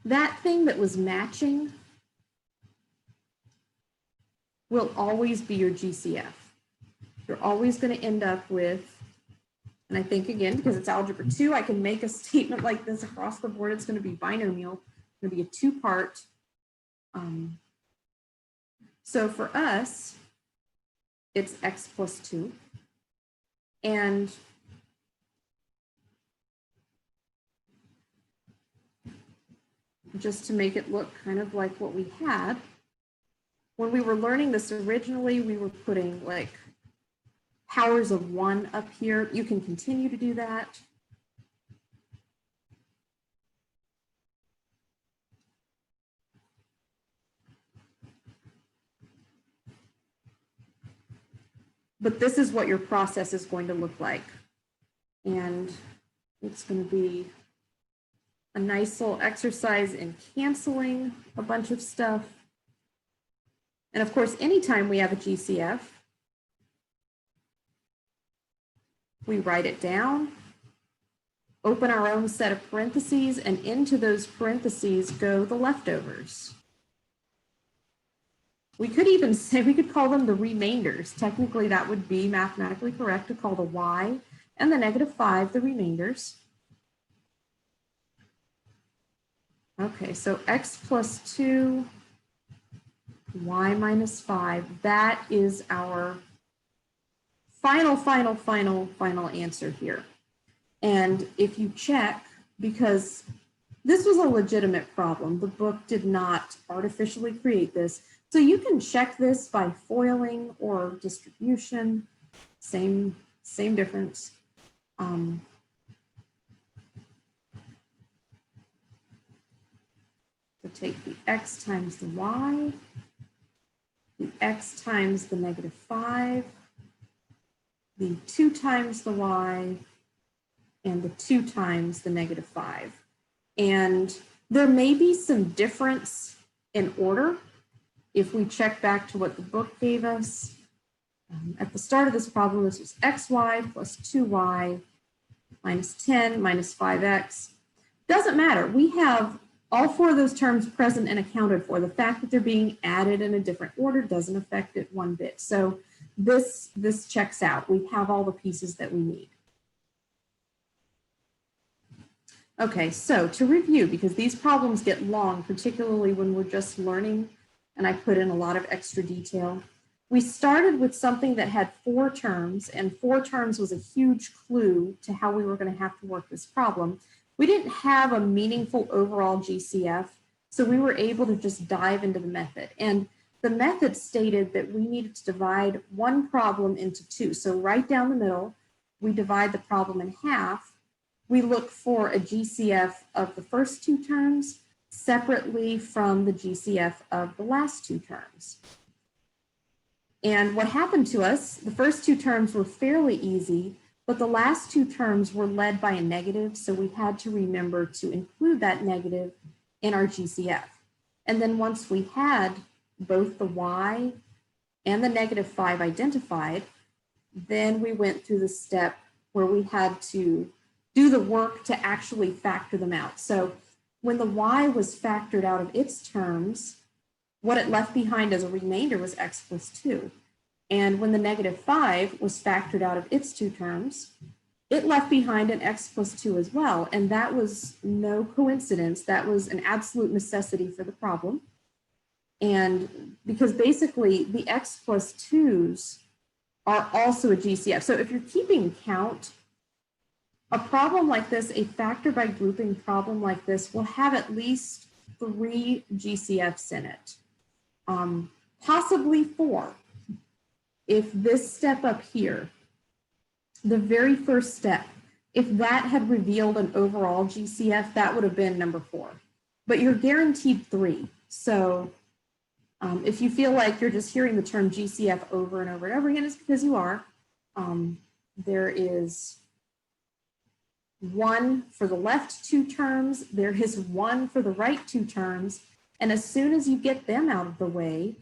that thing that was matching will always be your GCF. You're always going to end up with, and I think again, because it's algebra 2, I can make a statement like this across the board. It's going to be binomial. It's going to be a two-part. So for us, it's x plus 2. And just to make it look kind of like what we had, when we were learning this originally, we were putting like powers of 1 up here. You can continue to do that. But this is what your process is going to look like. And it's going to be a nice little exercise in canceling a bunch of stuff. And of course, anytime we have a GCF, we write it down, open our own set of parentheses, and into those parentheses go the leftovers. We could even say, we could call them the remainders. Technically, that would be mathematically correct to call the y and the -5 the remainders. Okay, so x plus 2, y minus 5, that is our final answer here. And if you check, because this was a legitimate problem, the book did not artificially create this, so you can check this by foiling or distribution, same difference. So take the x times the y, the x times the -5, the 2 times the y, and the 2 times the -5. And there may be some difference in order if we check back to what the book gave us. At the start of this problem, this was xy plus 2y minus 10 minus 5x. Doesn't matter. We have all 4 of those terms present and accounted for. The fact that they're being added in a different order doesn't affect it one bit. So this checks out. We have all the pieces that we need. Okay, so to review, because these problems get long, particularly when we're just learning, and I put in a lot of extra detail. We started with something that had 4 terms, and 4 terms was a huge clue to how we were going to have to work this problem. We didn't have a meaningful overall GCF, so we were able to just dive into the method. And the method stated that we needed to divide one problem into 2. So right down the middle, we divide the problem in half. We look for a GCF of the first 2 terms separately from the GCF of the last 2 terms. And what happened to us, the first 2 terms were fairly easy, but the last 2 terms were led by a negative, so we had to remember to include that negative in our GCF. And then once we had both the y and the -5 identified, then we went through the step where we had to do the work to actually factor them out. So when the y was factored out of its terms, what it left behind as a remainder was x plus 2. And when the -5 was factored out of its 2 terms, it left behind an x plus 2 as well. And that was no coincidence. That was an absolute necessity for the problem. And because basically the x plus 2s are also a GCF. So if you're keeping count, a problem like this, a factor by grouping problem like this, will have at least 3 GCFs in it, possibly 4. If this step up here, the very first step, if that had revealed an overall GCF, that would have been number 4. But you're guaranteed 3. So if you feel like you're just hearing the term GCF over and over and over again, it's because you are. There is 1 for the left 2 terms, there is 1 for the right 2 terms, and as soon as you get them out of the way,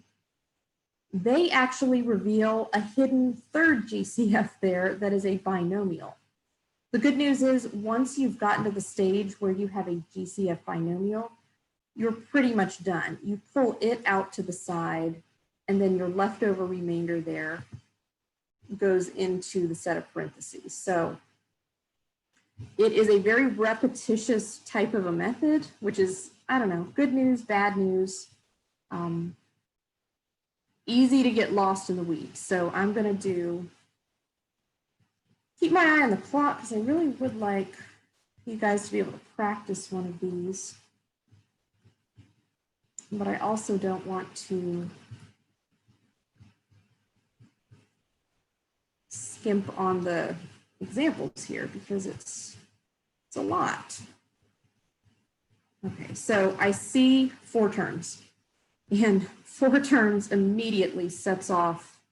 they actually reveal a hidden 3rd GCF there that is a binomial. The good news is once you've gotten to the stage where you have a GCF binomial, you're pretty much done. You pull it out to the side, and then your leftover remainder there goes into the set of parentheses. So it is a very repetitious type of a method, which is, I don't know, good news, bad news, easy to get lost in the weeds. So I'm going to keep my eye on the clock because I really would like you guys to be able to practice one of these. But I also don't want to skimp on the examples here because it's a lot. Okay, so I see 4 terms, and 4 terms immediately sets off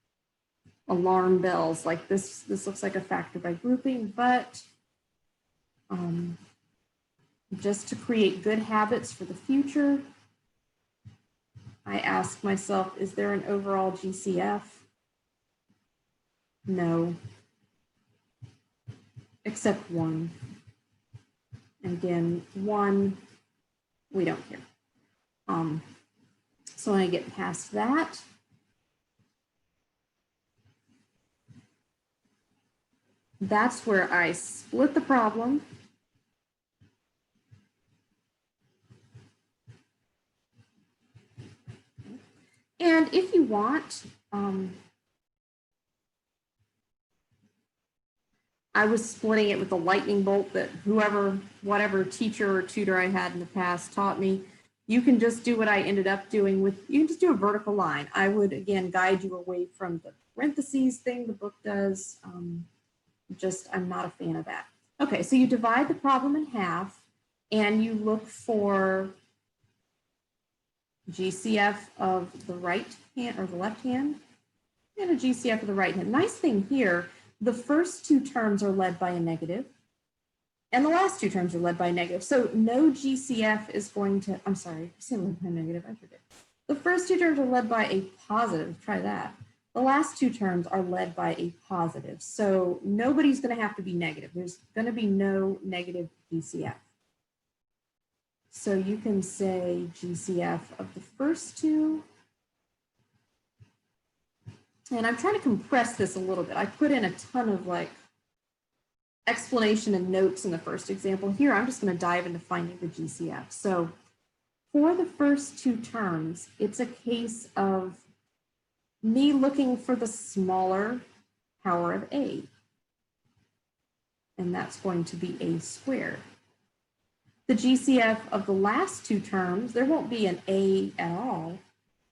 alarm bells. Like this looks like a factor by grouping, but just to create good habits for the future, I ask myself, is there an overall GCF? No, except 1. And again, 1, we don't care. So when I get past that, that's where I split the problem. And if you want, I was splitting it with a lightning bolt that whatever teacher or tutor I had in the past taught me. You can just do what I ended up doing you can just do a vertical line. I would, again, guide you away from the parentheses thing the book does. I'm not a fan of that. Okay, so you divide the problem in half and you look for GCF of the right hand or the left hand and a GCF of the right hand. Nice thing here, the first 2 terms are led by a negative and the last 2 terms are led by a negative. So no GCF is going to, I'm sorry, I said led by a negative, I forget. The first 2 terms are led by a positive, try that. The last 2 terms are led by a positive. So nobody's gonna have to be negative. There's gonna be no negative GCF. So you can say GCF of the first 2. And I'm trying to compress this a little bit. I put in a ton of like explanation and notes in the first example. Here, I'm just going to dive into finding the GCF. So for the first 2 terms, it's a case of me looking for the smaller power of A. And that's going to be A squared. The GCF of the last 2 terms, there won't be an A at all,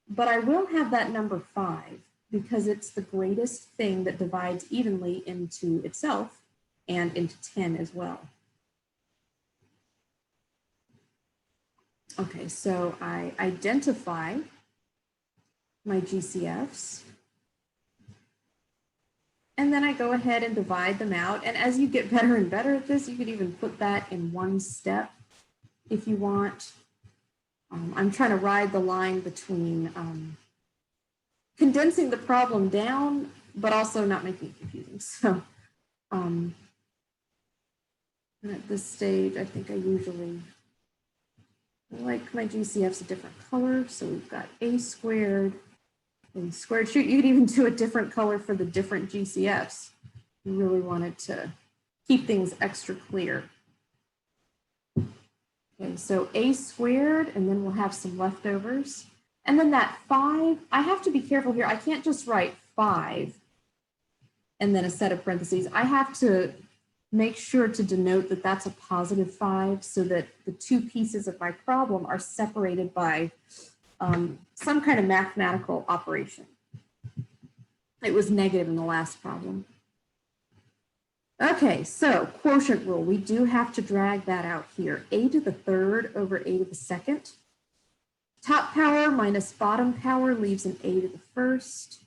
but I will have that number 5 because it's the greatest thing that divides evenly into itself and into 10 as well. Okay, so I identify my GCFs and then I go ahead and divide them out. And as you get better and better at this, you could even put that in 1 step if you want. I'm trying to ride the line between condensing the problem down, but also not making it confusing. So and at this stage, I think I usually like my GCFs a different color. So we've got A squared and squared. Shoot, you could even do a different color for the different GCFs. You really wanted to keep things extra clear. Okay, so A squared, and then we'll have some leftovers. And then that 5, I have to be careful here. I can't just write 5 and then a set of parentheses. I have to make sure to denote that that's a positive 5 so that the 2 pieces of my problem are separated by some kind of mathematical operation. It was negative in the last problem. Okay, so quotient rule, we do have to drag that out here. A to the 3rd over A to the 2nd. Top power minus bottom power leaves an A to the 1st.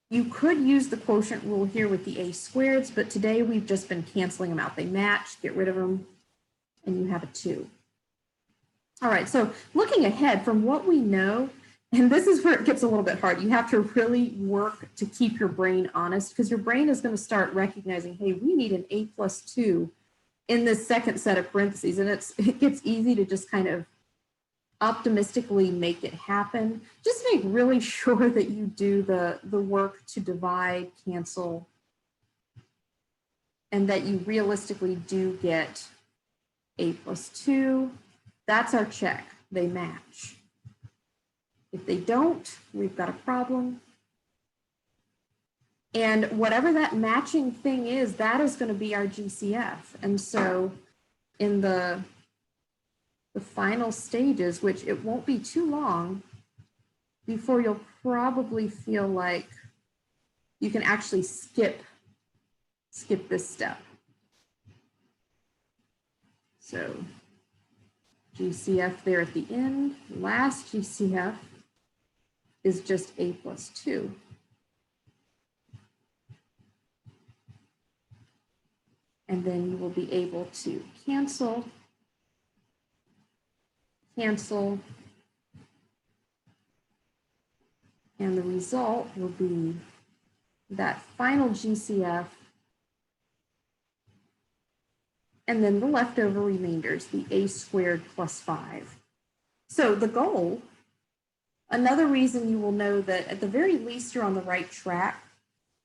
You could use the quotient rule here with the A squareds, but today we've just been canceling them out. They match, get rid of them, and you have a 2. All right, so looking ahead from what we know, and this is where it gets a little bit hard. You have to really work to keep your brain honest because your brain is going to start recognizing, hey, we need an A plus 2 in this second set of parentheses. And it gets easy to just kind of optimistically make it happen. Just make really sure that you do the work to divide, cancel, and that you realistically do get a plus 2. That's our check. They match. If they don't, we've got a problem. And whatever that matching thing is, that is going to be our GCF. And so in the final stages, which it won't be too long before you'll probably feel like you can actually skip this step. So GCF there at the end, last GCF is just a plus 2. And then you will be able to cancel, cancel, and the result will be that final GCF and then the leftover remainders, the a squared plus 5. So the goal, another reason you will know that at the very least you're on the right track,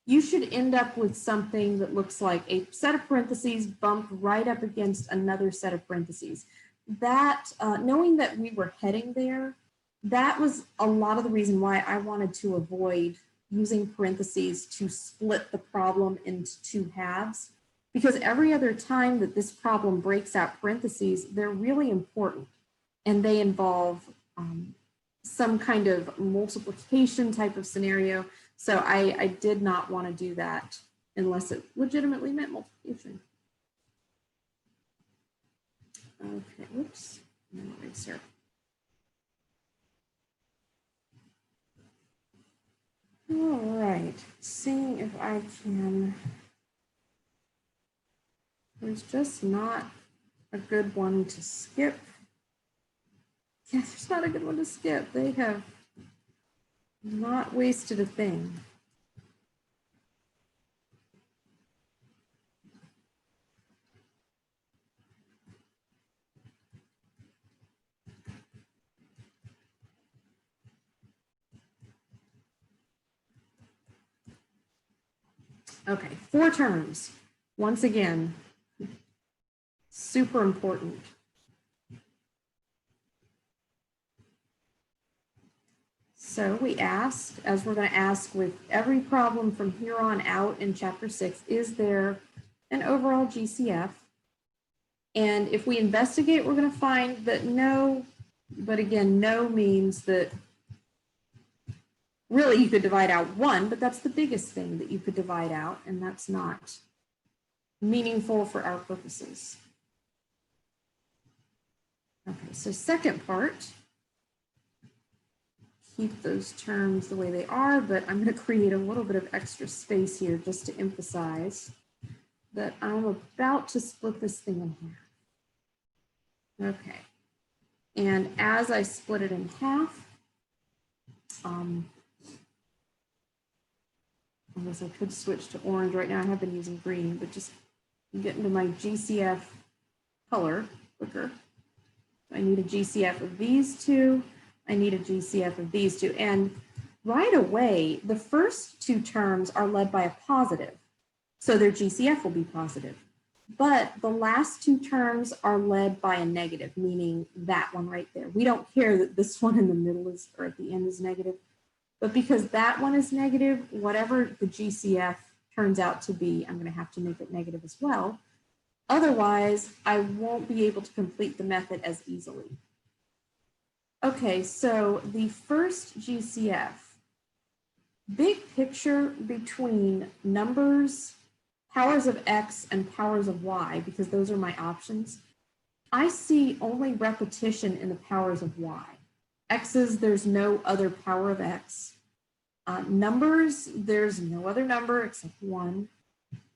you should end up with something that looks like a set of parentheses bumped right up against another set of parentheses. That, knowing that we were heading there, that was a lot of the reason why I wanted to avoid using parentheses to split the problem into 2 halves, because every other time that this problem breaks out parentheses, they're really important and they involve some kind of multiplication type of scenario. So I did not want to do that unless it legitimately meant multiplication. Okay, whoops, no eraser. All right, seeing if I can, there's just not a good one to skip. Yeah, there's not a good one to skip. They have not wasted a thing. Okay, 4 terms. Once again, super important. So we asked, as we're going to ask with every problem from here on out in chapter 6, is there an overall GCF? And if we investigate, we're going to find that no, but again, no means that really you could divide out 1, but that's the biggest thing that you could divide out, and that's not meaningful for our purposes. Okay, so second part, keep those terms the way they are, but I'm going to create a little bit of extra space here just to emphasize that I'm about to split this thing in half. Okay, and as I split it in half, I guess I could switch to orange right now. I have been using green, but just get into my GCF color quicker. I need a GCF of these 2. I need a GCF of these 2. And right away, the first 2 terms are led by a positive. So their GCF will be positive. But the last 2 terms are led by a negative, meaning that one right there. We don't care that this one in the middle is, or at the end is negative. But because that one is negative, whatever the GCF turns out to be, I'm going to have to make it negative as well. Otherwise, I won't be able to complete the method as easily. Okay, so the first GCF, big picture between numbers, powers of X and powers of Y, because those are my options, I see only repetition in the powers of Y. X's, there's no other power of X. Numbers, there's no other number except 1.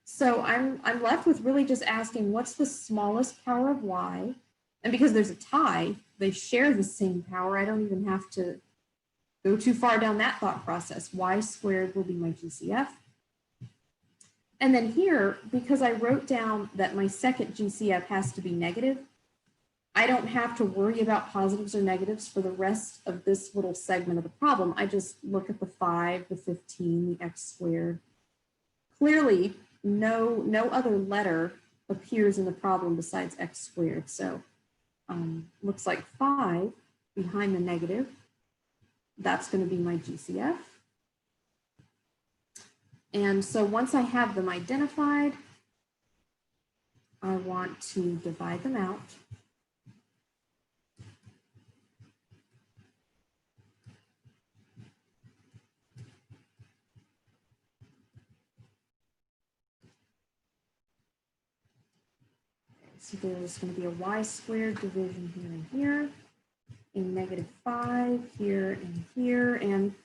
So I'm left with really just asking what's the smallest power of Y? And because there's a tie, they share the same power. I don't even have to go too far down that thought process. Y squared will be my GCF. And then here, because I wrote down that my second GCF has to be negative, I don't have to worry about positives or negatives for the rest of this little segment of the problem. I just look at the 5, the 15, the x squared. Clearly, no other letter appears in the problem besides x squared. So looks like 5 behind the negative. That's going to be my GCF. And so once I have them identified, I want to divide them out. So there's going to be a y squared division here and here, a -5 here and here. And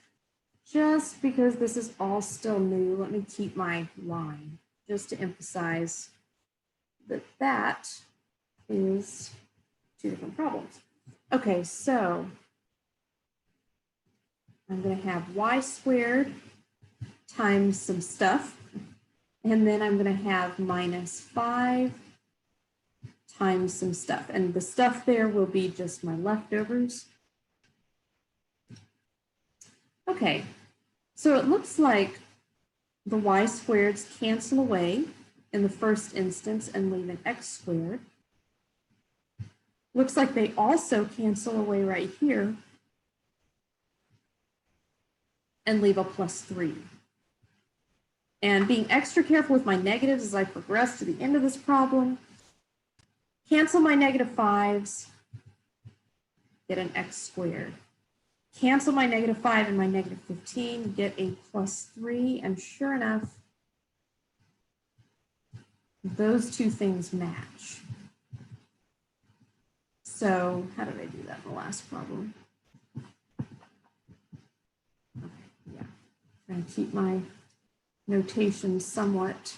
just because this is all still new, let me keep my line just to emphasize that that is two different problems. Okay, so I'm going to have y squared times some stuff, and then I'm going to have -5 times some stuff. And the stuff there will be just my leftovers. Okay, so it looks like the y squareds cancel away in the first instance and leave an x squared. Looks like they also cancel away right here and leave a +3. And being extra careful with my negatives as I progress to the end of this problem, cancel my -5s, get an x squared. Cancel my -5 and my -15, get a +3, and sure enough, those two things match. So how did I do that in the last problem? Okay, yeah, I'm going to keep my notation somewhat.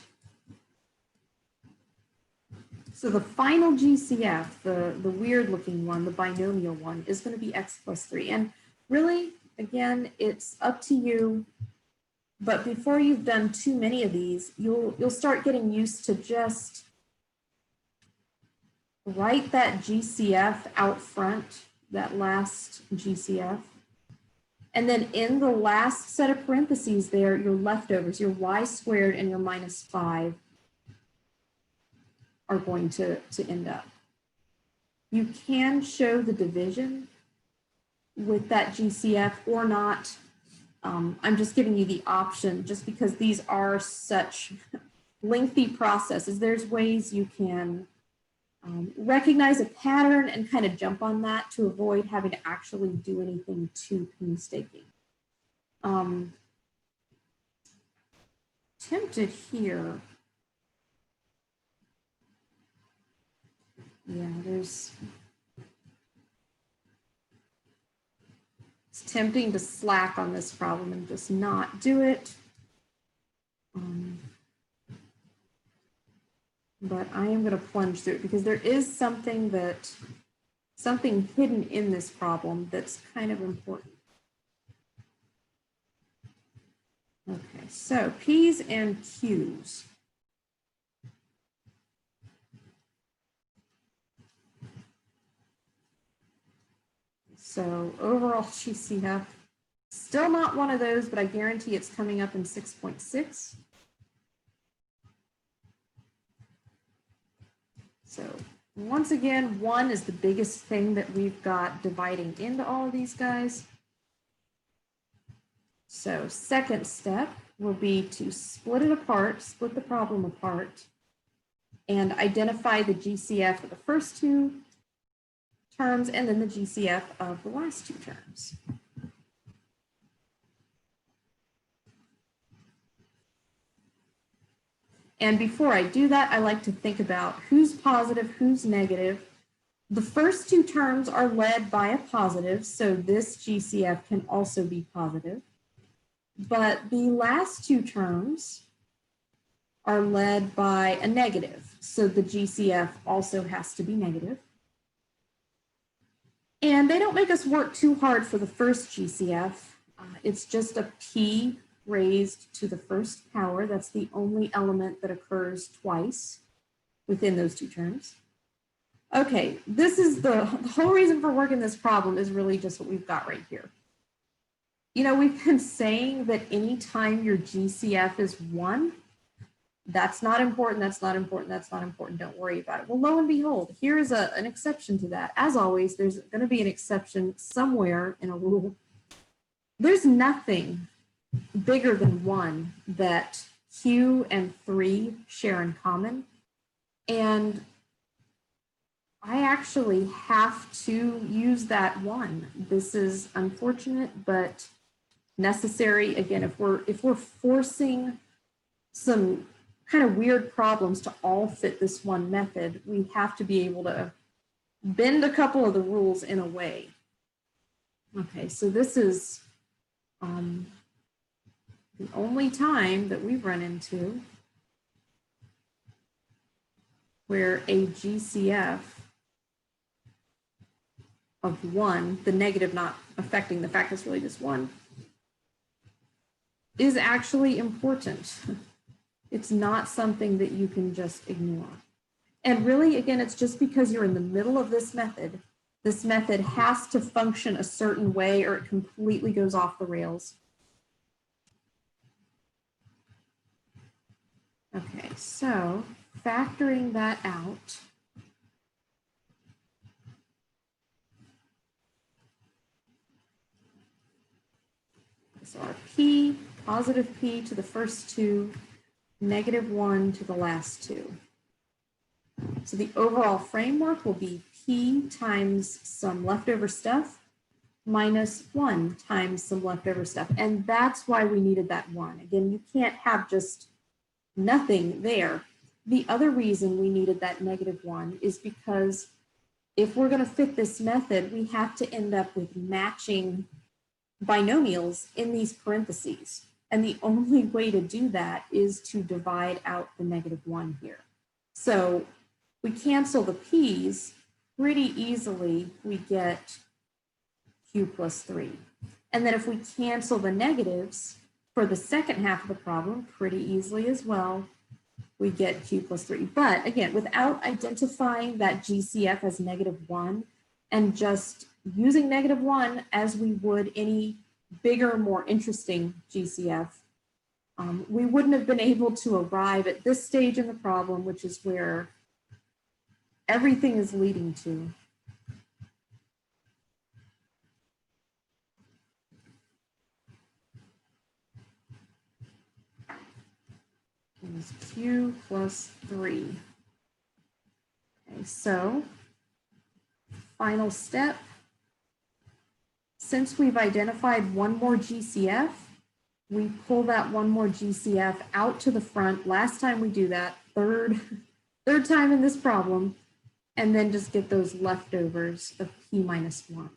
So the final GCF, the weird looking one, the binomial one, is going to be x +3. And really, again, it's up to you. But before you've done too many of these, you'll start getting used to just write that GCF out front, that last GCF. And then in the last set of parentheses there, your leftovers, your y squared and your -5 are going to end up. You can show the division with that GCF or not. I'm just giving you the option just because these are such lengthy processes. There's ways you can recognize a pattern and kind of jump on that to avoid having to actually do anything too painstaking. Tempted here. Yeah, it's tempting to slack on this problem and just not do it. But I am going to plunge through it because there is something hidden in this problem that's kind of important. Okay, so P's and Q's. So overall GCF, still not one of those, but I guarantee it's coming up in 6.6. So once again, 1 is the biggest thing that we've got dividing into all of these guys. So second step will be to split it apart, split the problem apart, and identify the GCF of the first two terms and then the GCF of the last two terms. And before I do that, I like to think about who's positive, who's negative. The first two terms are led by a positive, so this GCF can also be positive. But the last two terms are led by a negative, so the GCF also has to be negative. And they don't make us work too hard for the first GCF. It's just a P raised to the first power. That's the only element that occurs twice within those two terms. Okay, this is the whole reason for working this problem is really just what we've got right here. You know, we've been saying that anytime your GCF is 1, that's not important, that's not important, that's not important, don't worry about it. Well, lo and behold, here is an exception to that. As always, there's going to be an exception somewhere in a rule. There's nothing bigger than 1 that Q and 3 share in common. And I actually have to use that 1. This is unfortunate, but necessary. Again, if we're forcing some kind of weird problems to all fit this one method, we have to be able to bend a couple of the rules in a way. Okay, so this is the only time that we've run into where a GCF of 1, the negative not affecting the fact it's really just 1, is actually important. It's not something that you can just ignore. And really, again, it's just because you're in the middle of this method has to function a certain way or it completely goes off the rails. Okay, so factoring that out, so our P, positive P to the first 2, negative 1 to the last 2. So the overall framework will be P times some leftover stuff minus 1 times some leftover stuff. And that's why we needed that 1. Again, you can't have just nothing there. The other reason we needed that negative 1 is because if we're going to fit this method, we have to end up with matching binomials in these parentheses. And the only way to do that is to divide out the negative 1 here. So we cancel the P's pretty easily, we get Q plus 3. And then if we cancel the negatives for the second half of the problem pretty easily as well, we get Q plus 3. But again, without identifying that GCF as negative 1 and just using negative 1 as we would any bigger, more interesting GCF, we wouldn't have been able to arrive at this stage in the problem, which is where everything is leading to. Is Q plus 3. Okay, so final step. Since we've identified one more GCF, we pull that one more GCF out to the front. Last time we do that, third time in this problem, and then just get those leftovers of P minus 1.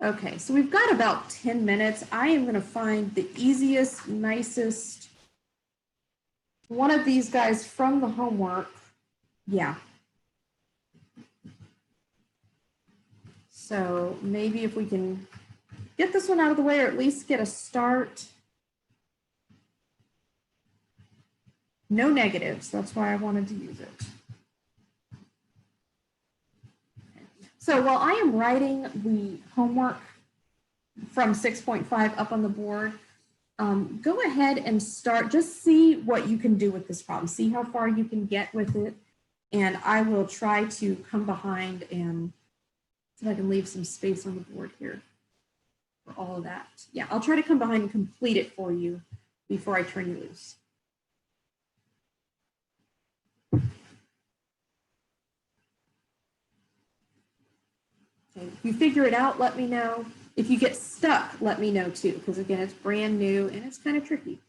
Okay, so we've got about 10 minutes. I am going to find the easiest, nicest one of these guys from the homework. Yeah. So maybe if we can get this one out of the way or at least get a start. No negatives. That's why I wanted to use it. So while I am writing the homework from 6.5 up on the board, go ahead and start, just see what you can do with this problem. See how far you can get with it. And I will try to come behind and see if I can leave some space on the board here for all of that. Yeah, I'll try to come behind and complete it for you before I turn you loose. Okay, if you figure it out, let me know. If you get stuck, let me know too, because again, it's brand new and it's kind of tricky.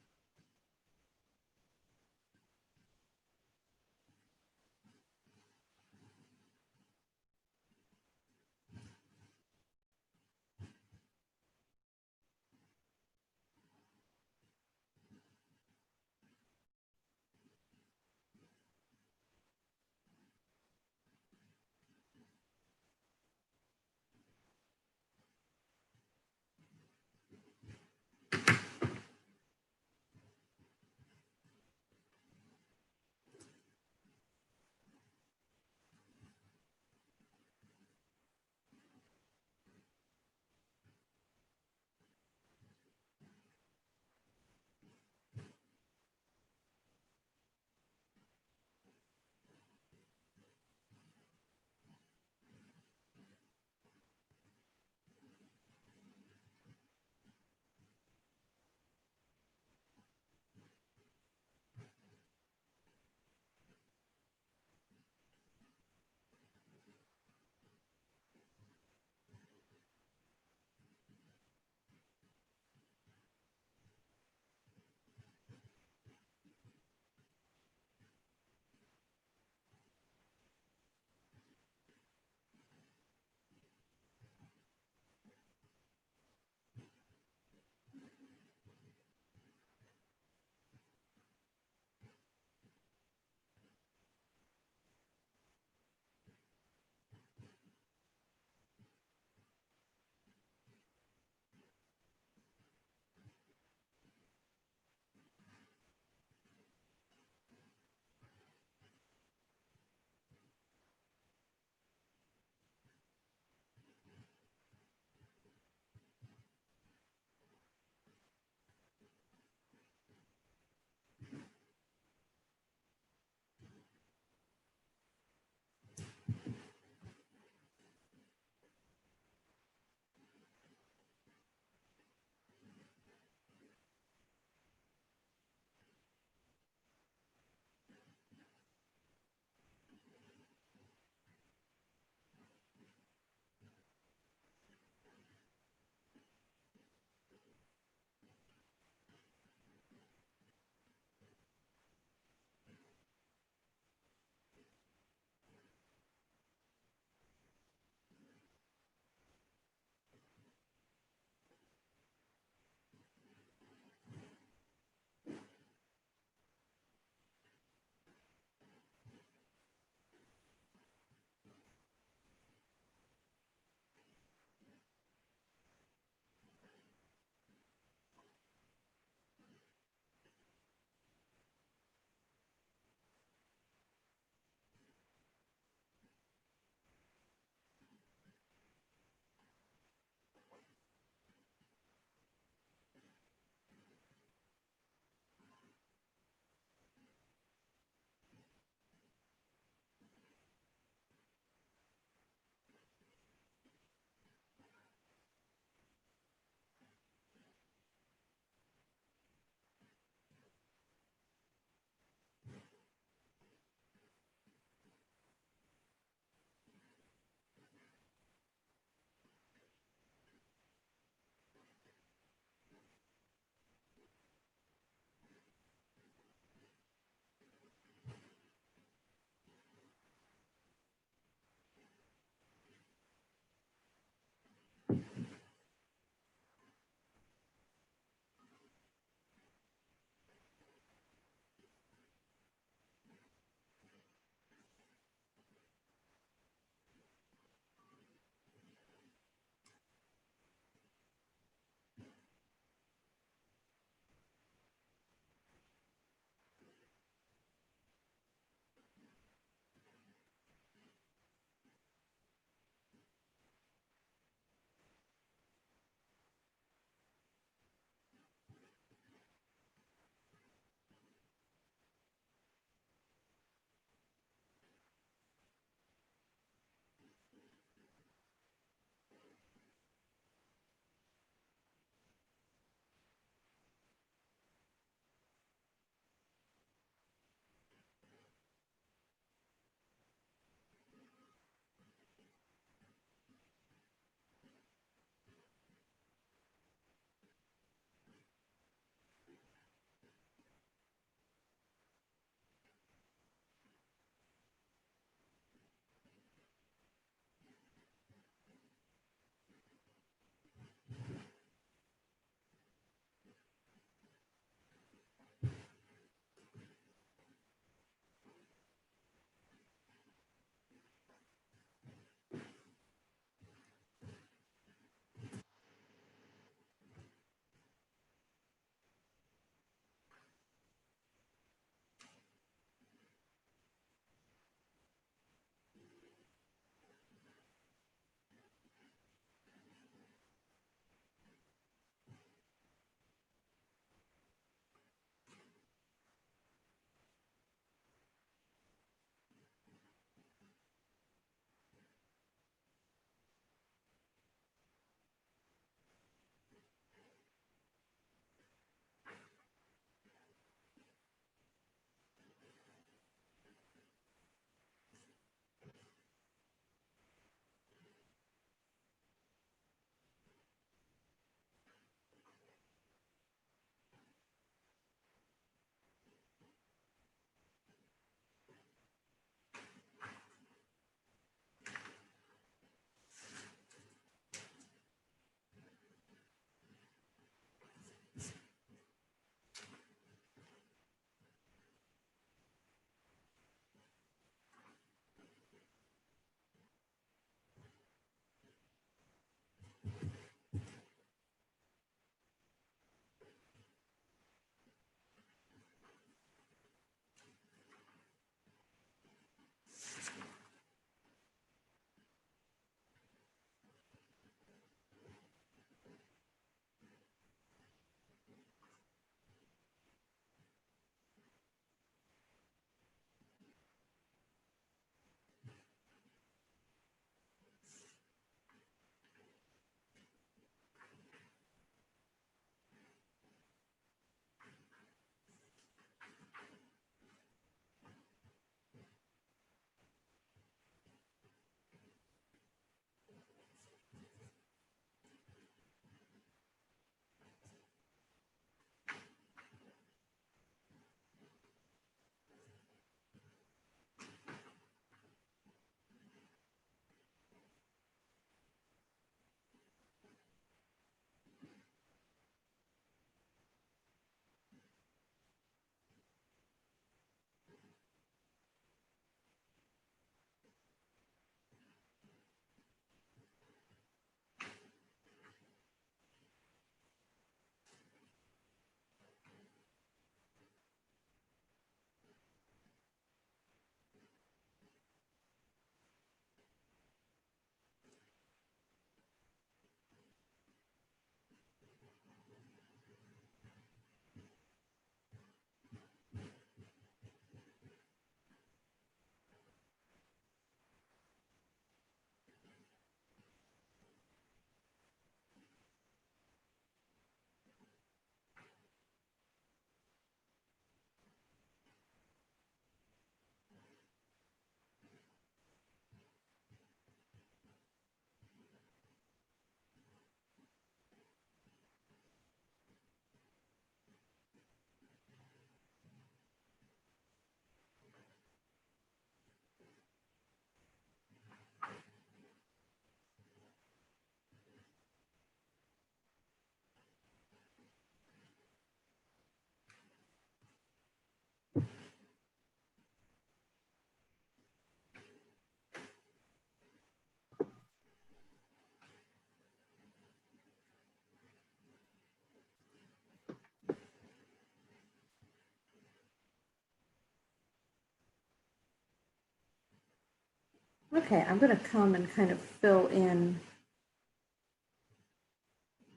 Okay, I'm going to come and kind of fill in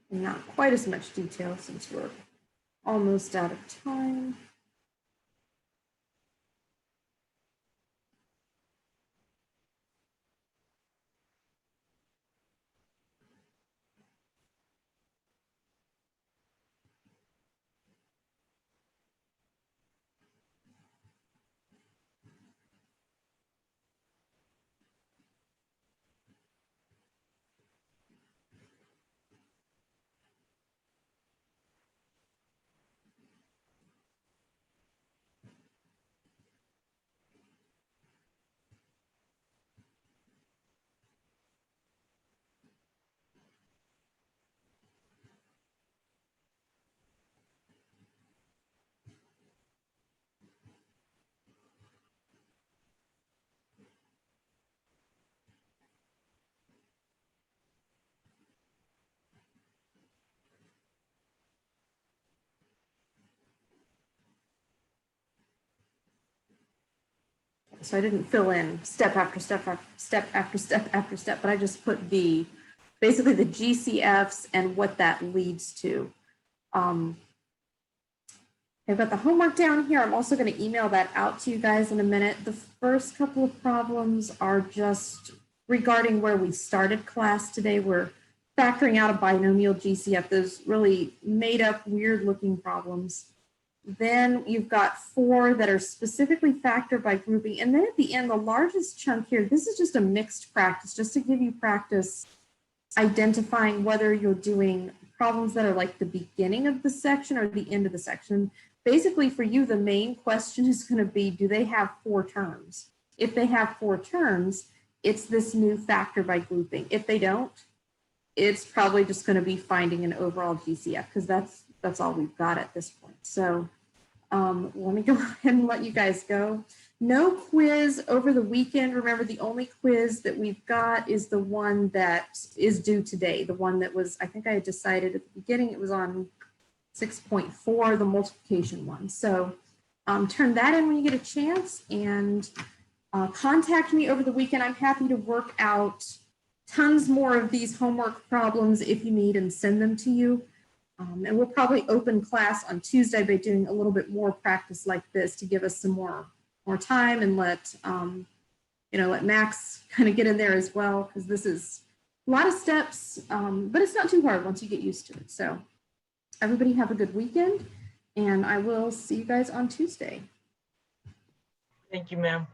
not quite as much detail since we're almost out of time. So I didn't fill in step after step after step after step after step, but I just put basically the GCFs and what that leads to. I've got the homework down here. I'm also going to email that out to you guys in a minute. The first couple of problems are just regarding where we started class today. We're factoring out a binomial GCF, those really made up, weird looking problems. Then you've got 4 that are specifically factored by grouping. And then at the end, the largest chunk here, this is just a mixed practice, just to give you practice identifying whether you're doing problems that are like the beginning of the section or the end of the section. Basically for you, the main question is going to be, do they have 4 terms? If they have 4 terms, it's this new factor by grouping. If they don't, it's probably just going to be finding an overall GCF, because that's all we've got at this point. So let me go ahead and let you guys go. No quiz over the weekend. Remember, the only quiz that we've got is the one that is due today. The one that was, I think I had decided at the beginning, it was on 6.4, the multiplication one. So turn that in when you get a chance, and contact me over the weekend. I'm happy to work out tons more of these homework problems if you need and send them to you. And we'll probably open class on Tuesday by doing a little bit more practice like this to give us some more time, and let let Max kind of get in there as well, because this is a lot of steps, but it's not too hard once you get used to it. So everybody have a good weekend, and I will see you guys on Tuesday.
Thank you, ma'am.